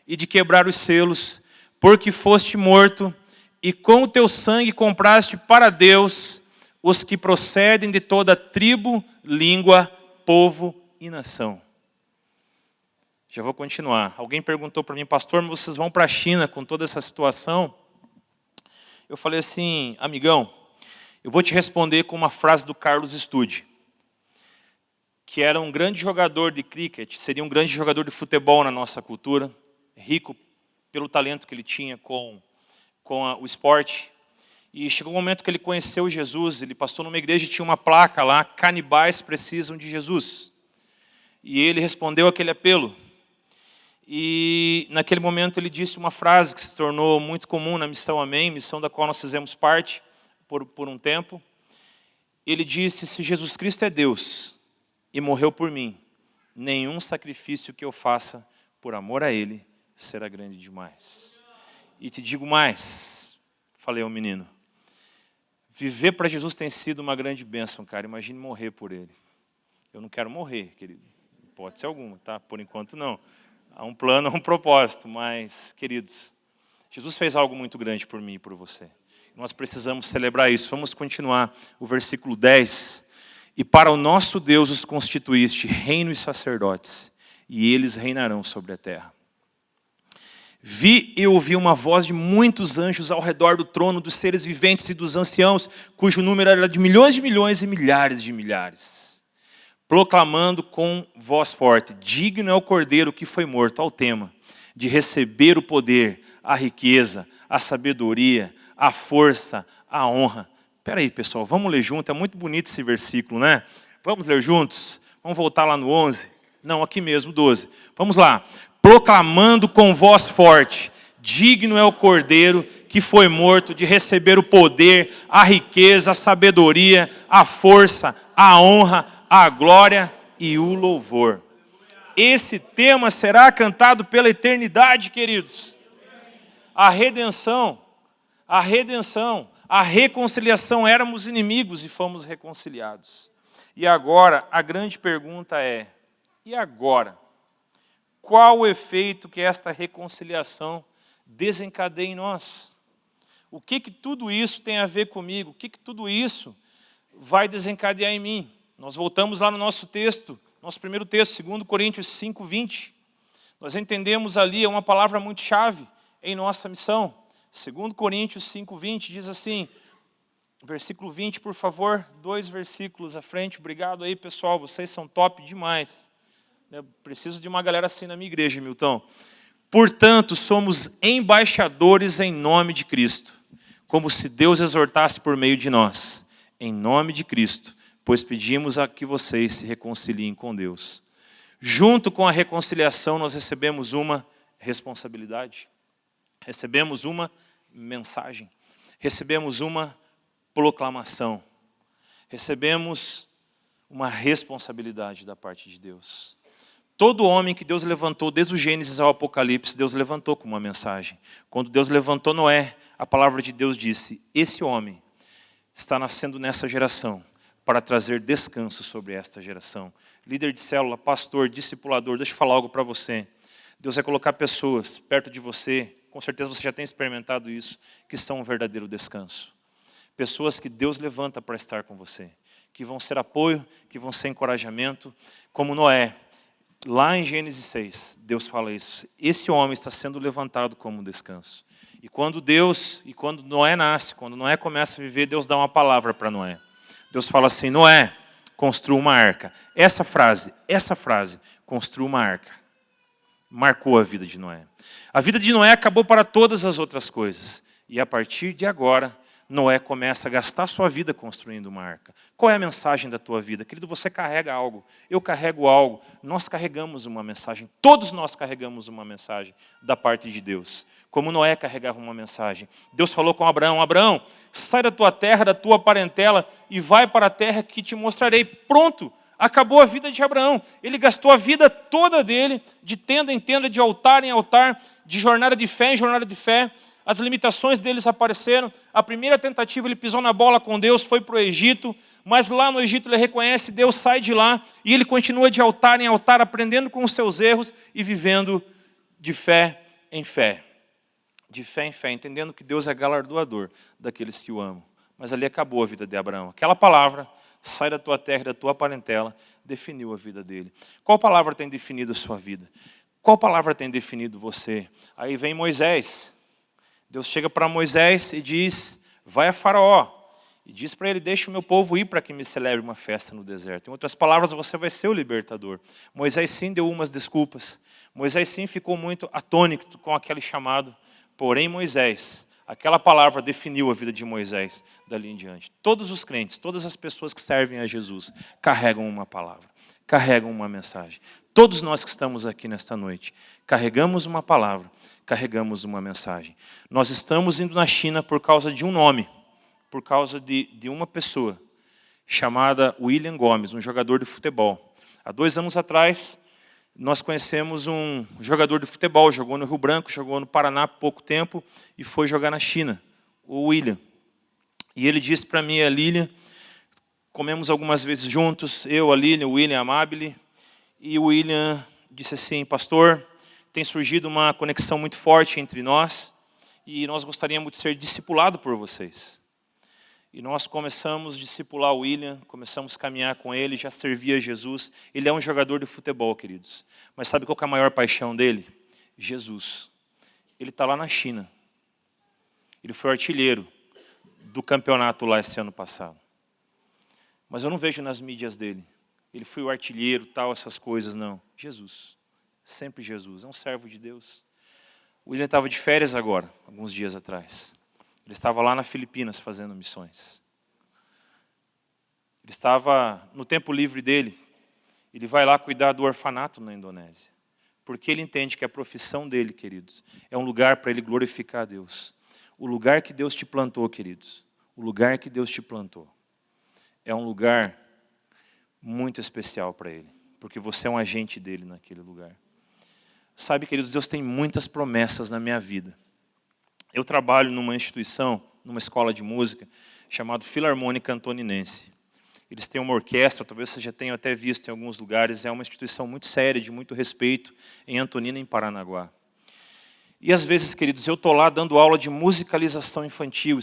e de quebrar os selos, porque foste morto, e com o teu sangue compraste para Deus os que procedem de toda tribo, língua, povo e nação. Já vou continuar. Alguém perguntou para mim: pastor, mas vocês vão para a China com toda essa situação? Eu falei assim: amigão, eu vou te responder com uma frase do Carlos Stude, que era um grande jogador de cricket, seria um grande jogador de futebol na nossa cultura, rico pelo talento que ele tinha com o esporte. E chegou um momento que ele conheceu Jesus, ele passou numa igreja e tinha uma placa lá: canibais precisam de Jesus. E ele respondeu aquele apelo. E naquele momento ele disse uma frase que se tornou muito comum na Missão Amém, missão da qual nós fizemos parte por um tempo. Ele disse: se Jesus Cristo é Deus e morreu por mim, nenhum sacrifício que eu faça por amor a Ele será grande demais. E te digo mais, falei ao menino, viver para Jesus tem sido uma grande bênção, cara. Imagine morrer por Ele. Eu não quero morrer, querido. Pode ser alguma, tá? Por enquanto não. Há um plano, há um propósito. Mas, queridos, Jesus fez algo muito grande por mim e por você. Nós precisamos celebrar isso. Vamos continuar o versículo 10. E para o nosso Deus os constituíste reino e sacerdotes, e eles reinarão sobre a terra. Vi e ouvi uma voz de muitos anjos ao redor do trono, dos seres viventes e dos anciãos, cujo número era de milhões e milhares de milhares, proclamando com voz forte: digno é o Cordeiro que foi morto, ao tema, de receber o poder, a riqueza, a sabedoria, a força, a honra. Espera aí, pessoal, vamos ler junto, é muito bonito esse versículo, né? Vamos ler juntos? Vamos voltar lá no 11? Não, aqui mesmo, 12. Vamos lá. Proclamando com voz forte: digno é o Cordeiro que foi morto de receber o poder, a riqueza, a sabedoria, a força, a honra, a glória e o louvor. Esse tema será cantado pela eternidade, queridos. A redenção, a reconciliação. Éramos inimigos e fomos reconciliados. E agora, a grande pergunta é: e agora? Qual o efeito que esta reconciliação desencadeia em nós? O que tudo isso tem a ver comigo? O que tudo isso vai desencadear em mim? Nós voltamos lá no nosso texto, nosso primeiro texto, 2 Coríntios 5:20. Nós entendemos ali uma palavra muito chave em nossa missão. 2 Coríntios 5:20 diz assim, versículo 20, por favor, 2 versículos à frente. Obrigado aí, pessoal, vocês são top demais. Eu preciso de uma galera assim na minha igreja, Milton. Portanto, somos embaixadores em nome de Cristo, como se Deus exortasse por meio de nós, em nome de Cristo, pois pedimos a que vocês se reconciliem com Deus. Junto com a reconciliação, nós recebemos uma responsabilidade, recebemos uma mensagem, recebemos uma proclamação, recebemos uma responsabilidade da parte de Deus. Todo homem que Deus levantou, desde o Gênesis ao Apocalipse, Deus levantou com uma mensagem. Quando Deus levantou Noé, a palavra de Deus disse: esse homem está nascendo nessa geração para trazer descanso sobre esta geração. Líder de célula, pastor, discipulador, deixa eu falar algo para você. Deus vai colocar pessoas perto de você, com certeza você já tem experimentado isso, que são um verdadeiro descanso. Pessoas que Deus levanta para estar com você, que vão ser apoio, que vão ser encorajamento, como Noé. Lá em Gênesis 6, Deus fala isso. Esse homem está sendo levantado como um descanso. E quando Noé nasce, quando Noé começa a viver, Deus dá uma palavra para Noé. Deus fala assim: Noé, construa uma arca. Essa frase, construa uma arca, marcou a vida de Noé. A vida de Noé acabou para todas as outras coisas. E a partir de agora, Noé começa a gastar sua vida construindo uma arca. Qual é a mensagem da tua vida? Querido, você carrega algo, eu carrego algo, nós carregamos uma mensagem, todos nós carregamos uma mensagem da parte de Deus. Como Noé carregava uma mensagem. Deus falou com Abraão: Abraão, sai da tua terra, da tua parentela e vai para a terra que te mostrarei. Pronto, acabou a vida de Abraão. Ele gastou a vida toda dele, de tenda em tenda, de altar em altar, de jornada de fé em jornada de fé. As limitações deles apareceram. A primeira tentativa, ele pisou na bola com Deus, foi para o Egito, mas lá no Egito ele reconhece Deus, sai de lá, e ele continua de altar em altar, aprendendo com os seus erros e vivendo de fé em fé. De fé em fé, entendendo que Deus é galardoador daqueles que o amam. Mas ali acabou a vida de Abraão. Aquela palavra, sai da tua terra, da tua parentela, definiu a vida dele. Qual palavra tem definido a sua vida? Qual palavra tem definido você? Aí vem Moisés. Deus chega para Moisés e diz: vai a Faraó. E diz para ele: deixa o meu povo ir para que me celebre uma festa no deserto. Em outras palavras, você vai ser o libertador. Moisés sim deu umas desculpas. Moisés sim ficou muito atônito com aquele chamado. Porém, Moisés, aquela palavra definiu a vida de Moisés dali em diante. Todos os crentes, todas as pessoas que servem a Jesus, carregam uma palavra, carregam uma mensagem. Todos nós que estamos aqui nesta noite, carregamos uma palavra, carregamos uma mensagem. Nós estamos indo na China por causa de um nome, por causa de uma pessoa, chamada William Gomes, um jogador de futebol. Há 2 anos atrás, nós conhecemos um jogador de futebol, jogou no Rio Branco, jogou no Paraná há pouco tempo e foi jogar na China, o William. E ele disse para mim: a Lilian, comemos algumas vezes juntos, eu, a Lilian, o William, a Amabile, e o William disse assim: pastor, tem surgido uma conexão muito forte entre nós e nós gostaríamos de ser discipulados por vocês. E nós começamos a discipular o William, começamos a caminhar com ele, já servia Jesus. Ele é um jogador de futebol, queridos. Mas sabe qual que é a maior paixão dele? Jesus. Ele está lá na China. Ele foi artilheiro do campeonato lá esse ano passado. Mas eu não vejo nas mídias dele. Ele foi o artilheiro, tal, essas coisas, não. Jesus. Sempre Jesus. É um servo de Deus. O William estava de férias agora, alguns dias atrás. Ele estava lá na Filipinas fazendo missões. Ele estava no tempo livre dele. Ele vai lá cuidar do orfanato na Indonésia. Porque ele entende que a profissão dele, queridos, é um lugar para ele glorificar a Deus. O lugar que Deus te plantou, queridos, o lugar que Deus te plantou, é um lugar muito especial para ele. Porque você é um agente dele naquele lugar. Sabe, queridos, Deus tem muitas promessas na minha vida. Eu trabalho numa instituição, numa escola de música, chamada Filarmônica Antoninense. Eles têm uma orquestra, talvez você já tenha até visto em alguns lugares, é uma instituição muito séria, de muito respeito, em Antonina, em Paranaguá. E às vezes, queridos, eu estou lá dando aula de musicalização infantil,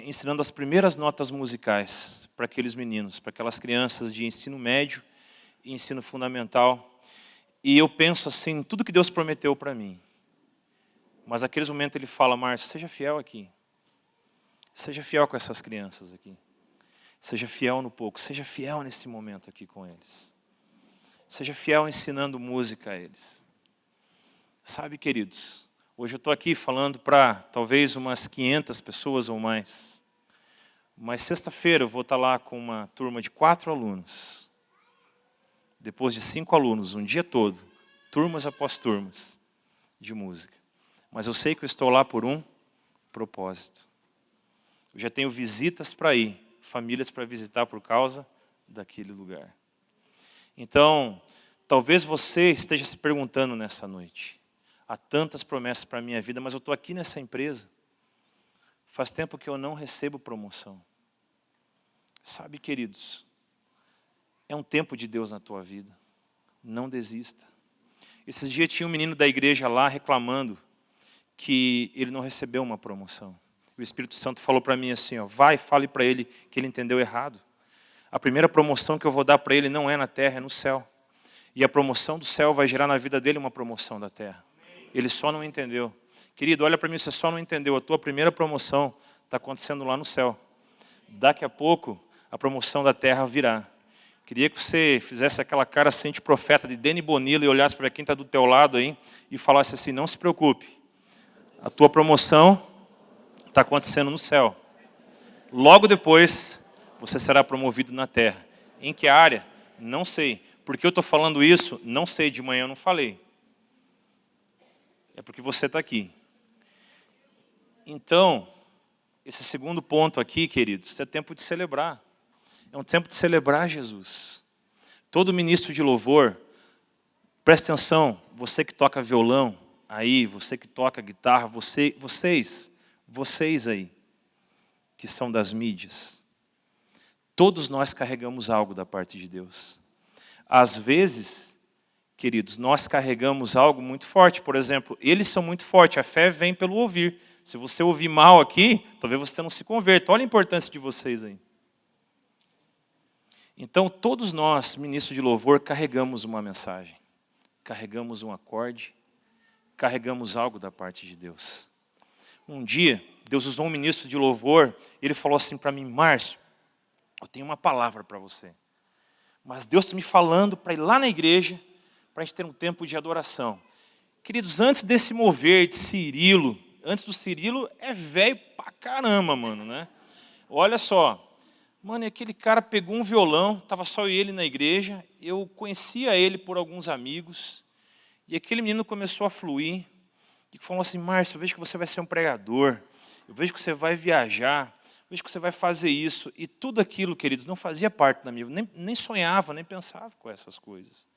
ensinando as primeiras notas musicais para aqueles meninos, para aquelas crianças de ensino médio e ensino fundamental. E eu penso assim, tudo que Deus prometeu para mim. Mas naqueles momentos ele fala, Márcio, seja fiel aqui. Seja fiel com essas crianças aqui. Seja fiel no pouco. Seja fiel nesse momento aqui com eles. Seja fiel ensinando música a eles. Sabe, queridos, hoje eu estou aqui falando para talvez umas 500 pessoas ou mais. Mas sexta-feira eu vou estar lá com uma turma de 4 alunos. Depois de 5 alunos, um dia todo, turmas após turmas de música. Mas eu sei que eu estou lá por um propósito. Eu já tenho visitas para ir, famílias para visitar por causa daquele lugar. Então, talvez você esteja se perguntando nessa noite. Há tantas promessas para a minha vida, mas eu estou aqui nessa empresa. Faz tempo que eu não recebo promoção. Sabe, queridos, é um tempo de Deus na tua vida. Não desista. Esses dias tinha um menino da igreja lá reclamando que ele não recebeu uma promoção. O Espírito Santo falou para mim assim, ó, vai, fale para ele que ele entendeu errado. A primeira promoção que eu vou dar para ele não é na terra, é no céu. E a promoção do céu vai gerar na vida dele uma promoção da terra. Ele só não entendeu. Querido, olha para mim, você só não entendeu. A tua primeira promoção está acontecendo lá no céu. Daqui a pouco, a promoção da terra virá. Queria que você fizesse aquela cara assim de profeta de Deni Bonilla e olhasse para quem está do teu lado aí e falasse assim, não se preocupe. A tua promoção está acontecendo no céu. Logo depois, você será promovido na terra. Em que área? Não sei. Por que eu estou falando isso? Não sei, de manhã eu não falei. É porque você está aqui. Então, esse segundo ponto aqui, queridos, é tempo de celebrar. É um tempo de celebrar Jesus. Todo ministro de louvor, presta atenção, você que toca violão, aí, você que toca guitarra, vocês aí, que são das mídias, todos nós carregamos algo da parte de Deus. Às vezes, queridos, nós carregamos algo muito forte. Por exemplo, eles são muito fortes, a fé vem pelo ouvir. Se você ouvir mal aqui, talvez você não se converta. Olha a importância de vocês aí. Então, todos nós, ministros de louvor, carregamos uma mensagem. Carregamos um acorde, carregamos algo da parte de Deus. Um dia, Deus usou um ministro de louvor, e ele falou assim para mim, Márcio, eu tenho uma palavra para você. Mas Deus está me falando para ir lá na igreja, para a gente ter um tempo de adoração. Queridos, antes desse mover de Cirilo, antes do Cirilo é velho pra caramba, mano, né? Olha só, mano, aquele cara pegou um violão, estava só eu e ele na igreja, eu conhecia ele por alguns amigos, e aquele menino começou a fluir, e falou assim, Márcio, eu vejo que você vai ser um pregador, eu vejo que você vai viajar, eu vejo que você vai fazer isso, e tudo aquilo, queridos, não fazia parte da minha vida, nem sonhava, nem pensava com essas coisas.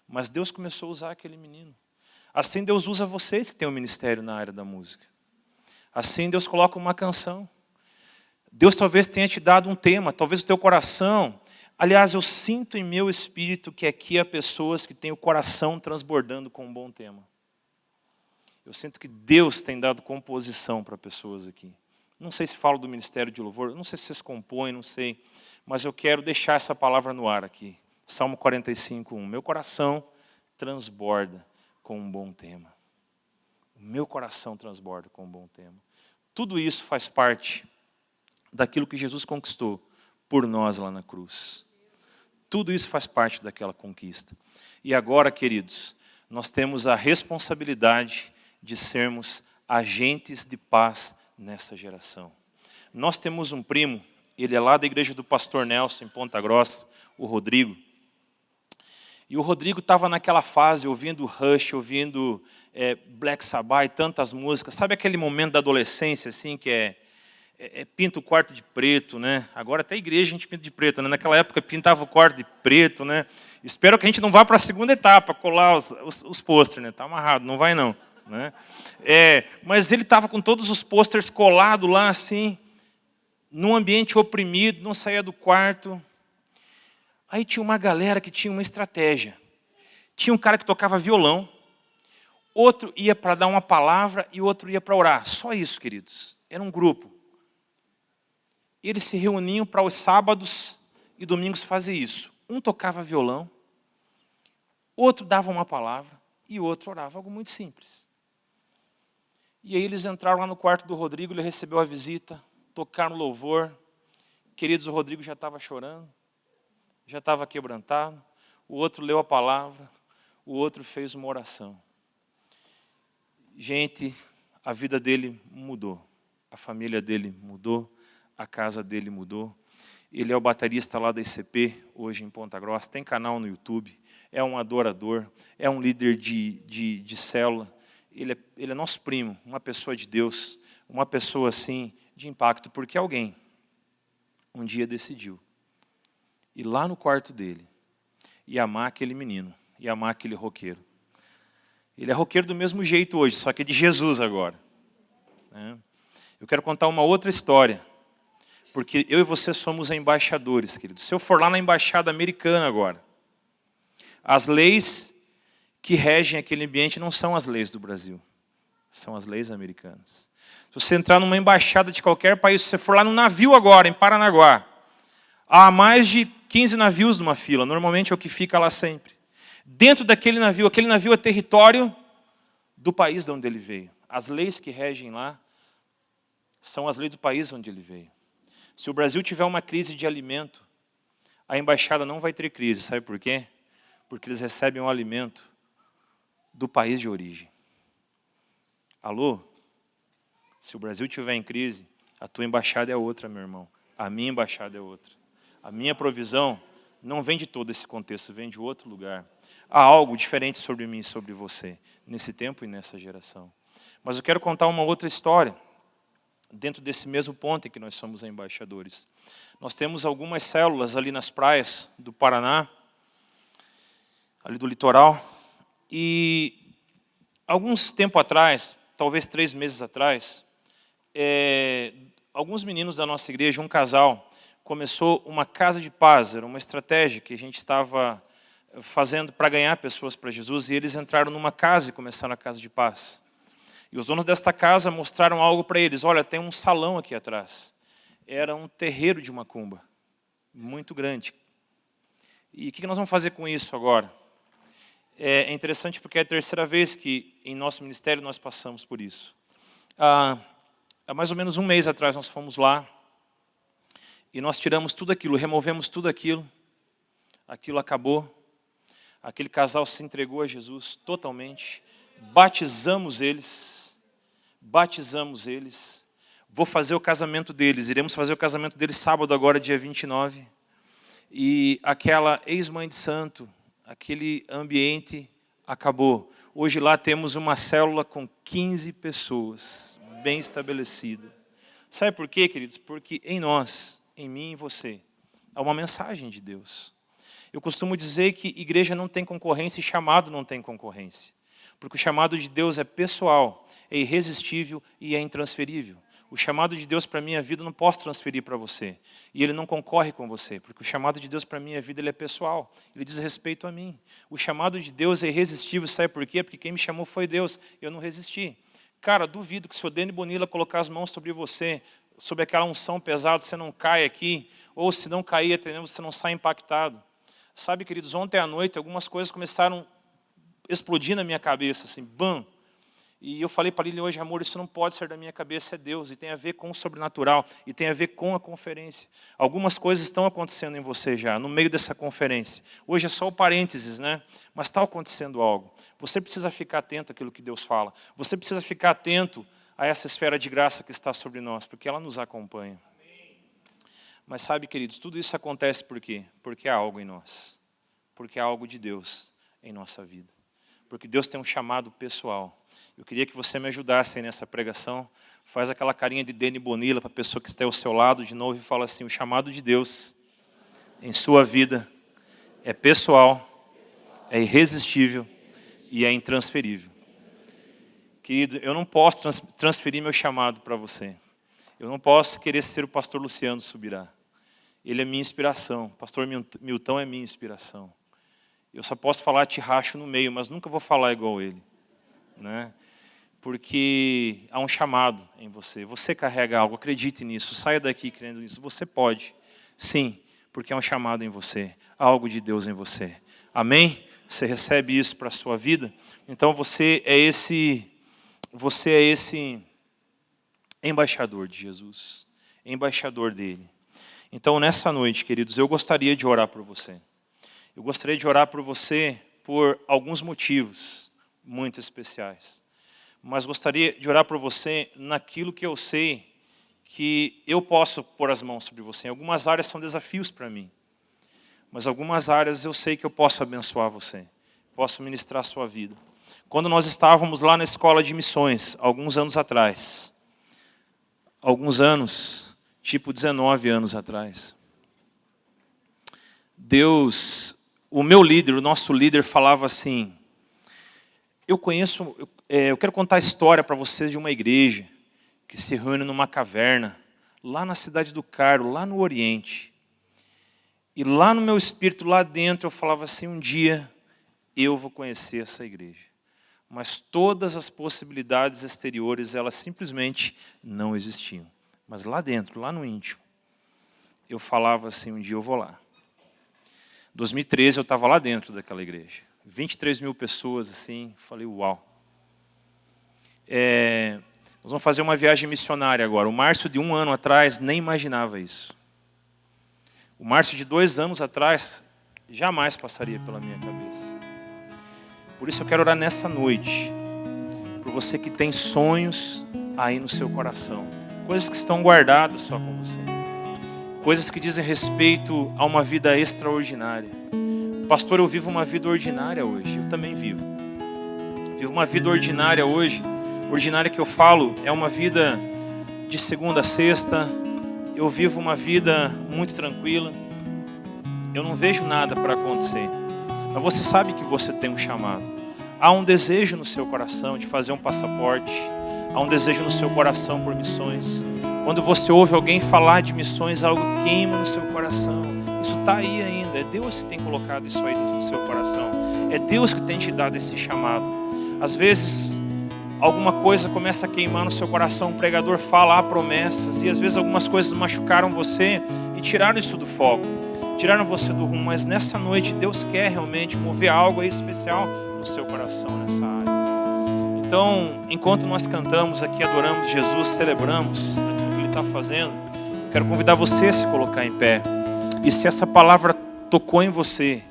Mas Deus começou a usar aquele menino. Assim Deus usa vocês que têm um ministério na área da música. Assim Deus coloca uma canção. Deus talvez tenha te dado um tema, talvez o teu coração. Aliás, eu sinto em meu espírito que aqui há pessoas que têm o coração transbordando com um bom tema. Eu sinto que Deus tem dado composição para pessoas aqui. Não sei se falo do ministério de louvor, não sei se vocês compõem, não sei. Mas eu quero deixar essa palavra no ar aqui. Salmo 45:1. Meu coração transborda com um bom tema. O meu coração transborda com um bom tema. Tudo isso faz parte daquilo que Jesus conquistou por nós lá na cruz. Tudo isso faz parte daquela conquista. E agora, queridos, nós temos a responsabilidade de sermos agentes de paz nessa geração. Nós temos um primo, ele é lá da igreja do pastor Nelson, em Ponta Grossa, o Rodrigo. E o Rodrigo estava naquela fase, ouvindo Rush, ouvindo Black Sabbath e tantas músicas. Sabe aquele momento da adolescência, assim, que pinta o quarto de preto, né? Agora até a igreja a gente pinta de preto, né? Naquela época pintava o quarto de preto, né? Espero que a gente não vá para a segunda etapa, colar os pôsteres, né? Tá amarrado, não vai não, né? Mas ele estava com todos os pôsteres colados lá, assim, num ambiente oprimido, não saía do quarto. Aí tinha uma galera que tinha uma estratégia. Tinha um cara que tocava violão, outro ia para dar uma palavra e outro ia para orar. Só isso, queridos. Era um grupo. Eles se reuniam para os sábados e domingos fazer isso. Um tocava violão, outro dava uma palavra e o outro orava. Algo muito simples. E aí eles entraram lá no quarto do Rodrigo, ele recebeu a visita, tocaram louvor. Queridos, o Rodrigo já estava chorando, já estava quebrantado. O outro leu a palavra, o outro fez uma oração. Gente, a vida dele mudou, a família dele mudou, a casa dele mudou. Ele é o baterista lá da ICP, hoje em Ponta Grossa, tem canal no YouTube, é um adorador, é um líder de célula. Ele é nosso primo, uma pessoa de Deus, uma pessoa assim de impacto, porque alguém um dia decidiu ir lá no quarto dele e amar aquele menino, e amar aquele roqueiro. Ele é roqueiro do mesmo jeito hoje, só que é de Jesus agora. Eu quero contar uma outra história, porque eu e você somos embaixadores, queridos. Se eu for lá na embaixada americana agora, as leis que regem aquele ambiente não são as leis do Brasil, são as leis americanas. Se você entrar numa embaixada de qualquer país, se você for lá no navio agora, em Paranaguá, há mais de 15 navios numa fila, normalmente é o que fica lá sempre. Dentro daquele navio, aquele navio é território do país de onde ele veio. As leis que regem lá são as leis do país onde ele veio. Se o Brasil tiver uma crise de alimento, a embaixada não vai ter crise. Sabe por quê? Porque eles recebem o alimento do país de origem. Alô? Se o Brasil tiver em crise, a tua embaixada é outra, meu irmão. A minha embaixada é outra. A minha provisão não vem de todo esse contexto, vem de outro lugar. Há algo diferente sobre mim e sobre você, nesse tempo e nessa geração. Mas eu quero contar uma outra história, dentro desse mesmo ponto em que nós somos embaixadores. Nós temos algumas células ali nas praias do Paraná, ali do litoral, e alguns tempo atrás, talvez 3 meses atrás, alguns meninos da nossa igreja, um casal, começou uma casa de paz, era uma estratégia que a gente estava fazendo para ganhar pessoas para Jesus, e eles entraram numa casa e começaram a casa de paz. E os donos desta casa mostraram algo para eles. Olha, tem um salão aqui atrás. Era um terreiro de macumba, muito grande. E o que nós vamos fazer com isso agora? É interessante porque é a terceira vez que em nosso ministério nós passamos por isso. Há mais ou menos um mês atrás nós fomos lá e nós tiramos tudo aquilo, removemos tudo aquilo. Aquilo acabou. Aquele casal se entregou a Jesus totalmente. Batizamos eles. Vou fazer o casamento deles. Iremos fazer o casamento deles sábado agora, dia 29. E aquela ex-mãe de santo, aquele ambiente acabou. Hoje lá temos uma célula com 15 pessoas, bem estabelecida. Sabe por quê, queridos? Porque em nós, em mim e em você, há uma mensagem de Deus. Eu costumo dizer que igreja não tem concorrência e chamado não tem concorrência. Porque o chamado de Deus é pessoal, é irresistível e é intransferível. O chamado de Deus para a minha vida eu não posso transferir para você. E ele não concorre com você, porque o chamado de Deus para a minha vida ele é pessoal. Ele diz respeito a mim. O chamado de Deus é irresistível, sabe por quê? Porque quem me chamou foi Deus, eu não resisti. Cara, duvido que se o Dani Bonilla colocar as mãos sobre você sob aquela unção pesada, você não cai aqui, ou se não cair, você não sai impactado. Sabe, queridos, ontem à noite algumas coisas começaram a explodir na minha cabeça, assim, bam! E eu falei para ele hoje, amor, isso não pode ser da minha cabeça, é Deus, e tem a ver com o sobrenatural, e tem a ver com a conferência. Algumas coisas estão acontecendo em você já, no meio dessa conferência. Hoje é só o parênteses, né? Mas está acontecendo algo. Você precisa ficar atento àquilo que Deus fala. Você precisa ficar atento a essa esfera de graça que está sobre nós, porque ela nos acompanha. Mas sabe, queridos, tudo isso acontece por quê? Porque há algo em nós. Porque há algo de Deus em nossa vida. Porque Deus tem um chamado pessoal. Eu queria que você me ajudasse aí nessa pregação. Faz aquela carinha de Deni Bonilla para a pessoa que está ao seu lado de novo e fala assim, o chamado de Deus em sua vida é pessoal, é irresistível e é intransferível. Querido, eu não posso transferir meu chamado para você. Eu não posso querer ser o pastor Luciano Subirá. Ele é minha inspiração. O pastor Milton é minha inspiração. Eu só posso falar te racho no meio, mas nunca vou falar igual ele. Né? Porque há um chamado em você. Você carrega algo, acredite nisso. Saia daqui crendo nisso. Você pode. Sim, porque há um chamado em você. Há algo de Deus em você. Amém? Você recebe isso para a sua vida? Então você é esse embaixador de Jesus. Embaixador dele. Então nessa noite, queridos, eu gostaria de orar por você. Eu gostaria de orar por você por alguns motivos muito especiais. Mas gostaria de orar por você naquilo que eu sei que eu posso pôr as mãos sobre você. Em algumas áreas são desafios para mim. Mas algumas áreas eu sei que eu posso abençoar você. Posso ministrar a sua vida. Quando nós estávamos lá na escola de missões, alguns anos atrás. Alguns anos, tipo 19 anos atrás. Deus, o meu líder, o nosso líder falava assim, eu quero contar a história para vocês de uma igreja que se reúne numa caverna, lá na cidade do Cairo, lá no Oriente. E lá no meu espírito, lá dentro, eu falava assim, um dia eu vou conhecer essa igreja. Mas todas as possibilidades exteriores, elas simplesmente não existiam. Mas lá dentro, lá no íntimo, eu falava assim, um dia eu vou lá. Em 2013 eu estava lá dentro daquela igreja. 23 mil pessoas, assim, falei, uau. Nós vamos fazer uma viagem missionária agora. O Márcio de 1 ano atrás nem imaginava isso. O Márcio de 2 anos atrás jamais passaria pela minha cabeça. Por isso eu quero orar nessa noite, por você que tem sonhos aí no seu coração. Coisas que estão guardadas só com você. Coisas que dizem respeito a uma vida extraordinária. Pastor, eu vivo uma vida ordinária hoje. Eu também vivo. Vivo uma vida ordinária hoje. Ordinária que eu falo é uma vida de segunda a sexta. Eu vivo uma vida muito tranquila. Eu não vejo nada para acontecer. Mas você sabe que você tem um chamado. Há um desejo no seu coração de fazer um passaporte. Há um desejo no seu coração por missões. Quando você ouve alguém falar de missões, algo queima no seu coração. Isso está aí ainda. É Deus que tem colocado isso aí dentro do seu coração. É Deus que tem te dado esse chamado. Às vezes, alguma coisa começa a queimar no seu coração. O pregador fala, há promessas. E às vezes algumas coisas machucaram você e tiraram isso do foco. Tiraram você do rumo. Mas nessa noite, Deus quer realmente mover algo aí especial no seu coração, nessa área. Então, enquanto nós cantamos aqui, adoramos Jesus, celebramos aquilo que Ele está fazendo, eu quero convidar você a se colocar em pé. E se essa palavra tocou em você,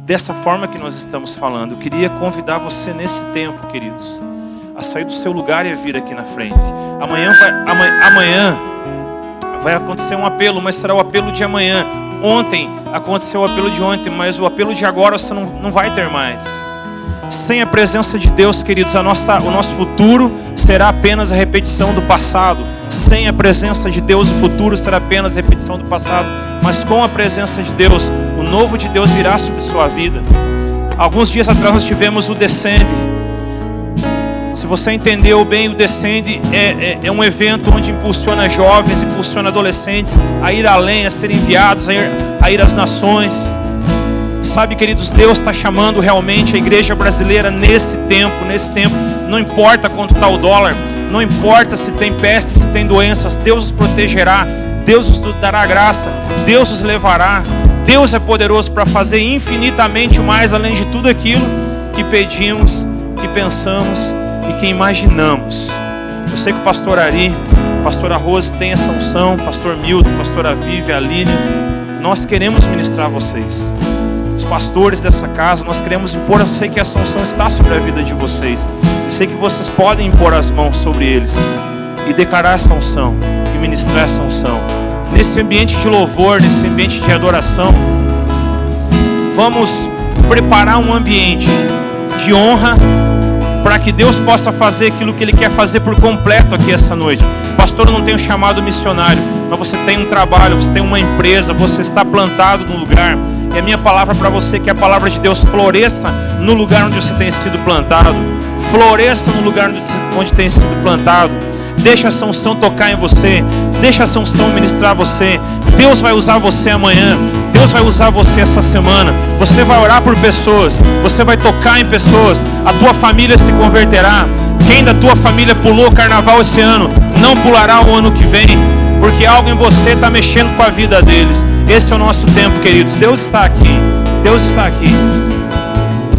dessa forma que nós estamos falando, eu queria convidar você nesse tempo, queridos, a sair do seu lugar e a vir aqui na frente. Amanhã vai acontecer um apelo, mas será o apelo de amanhã. Ontem aconteceu o apelo de ontem, mas o apelo de agora você não vai ter mais. Sem a presença de Deus, queridos, o nosso futuro será apenas a repetição do passado. Sem a presença de Deus, o futuro será apenas a repetição do passado. Mas com a presença de Deus, o novo de Deus virá sobre sua vida. Alguns dias atrás nós tivemos o Descende. Se você entendeu bem, o Descende é um evento onde impulsiona jovens, impulsiona adolescentes a ir além, a serem enviados, a ir às nações. Sabe, queridos, Deus está chamando realmente a igreja brasileira nesse tempo, Não importa quanto está o dólar, não importa se tem peste, se tem doenças, Deus os protegerá, Deus os dará graça, Deus os levará. Deus é poderoso para fazer infinitamente mais além de tudo aquilo que pedimos, que pensamos e que imaginamos. Eu sei que o pastor Ari, a pastora Rose tem essa unção, pastor Milton, pastora Vivi, a Lili. Nós queremos ministrar a vocês. Os pastores dessa casa, nós queremos impor, eu sei que essa unção está sobre a vida de vocês. Eu sei que vocês podem impor as mãos sobre eles e declarar essa unção e ministrar essa unção. Nesse ambiente de louvor, nesse ambiente de adoração, vamos preparar um ambiente de honra para que Deus possa fazer aquilo que Ele quer fazer por completo aqui essa noite. Pastor, eu não tenho chamado missionário, mas você tem um trabalho, você tem uma empresa, você está plantado no lugar. E a minha palavra para você é que a palavra de Deus floresça no lugar onde você tem sido plantado. Floresça no lugar onde tem sido plantado. Deixa essa unção tocar em você. Deixa essa unção ministrar você. Deus vai usar você amanhã. Deus vai usar você essa semana. Você vai orar por pessoas. Você vai tocar em pessoas. A tua família se converterá. Quem da tua família pulou o carnaval esse ano, não pulará o ano que vem. Porque algo em você está mexendo com a vida deles. Esse é o nosso tempo, queridos. Deus está aqui. Deus está aqui.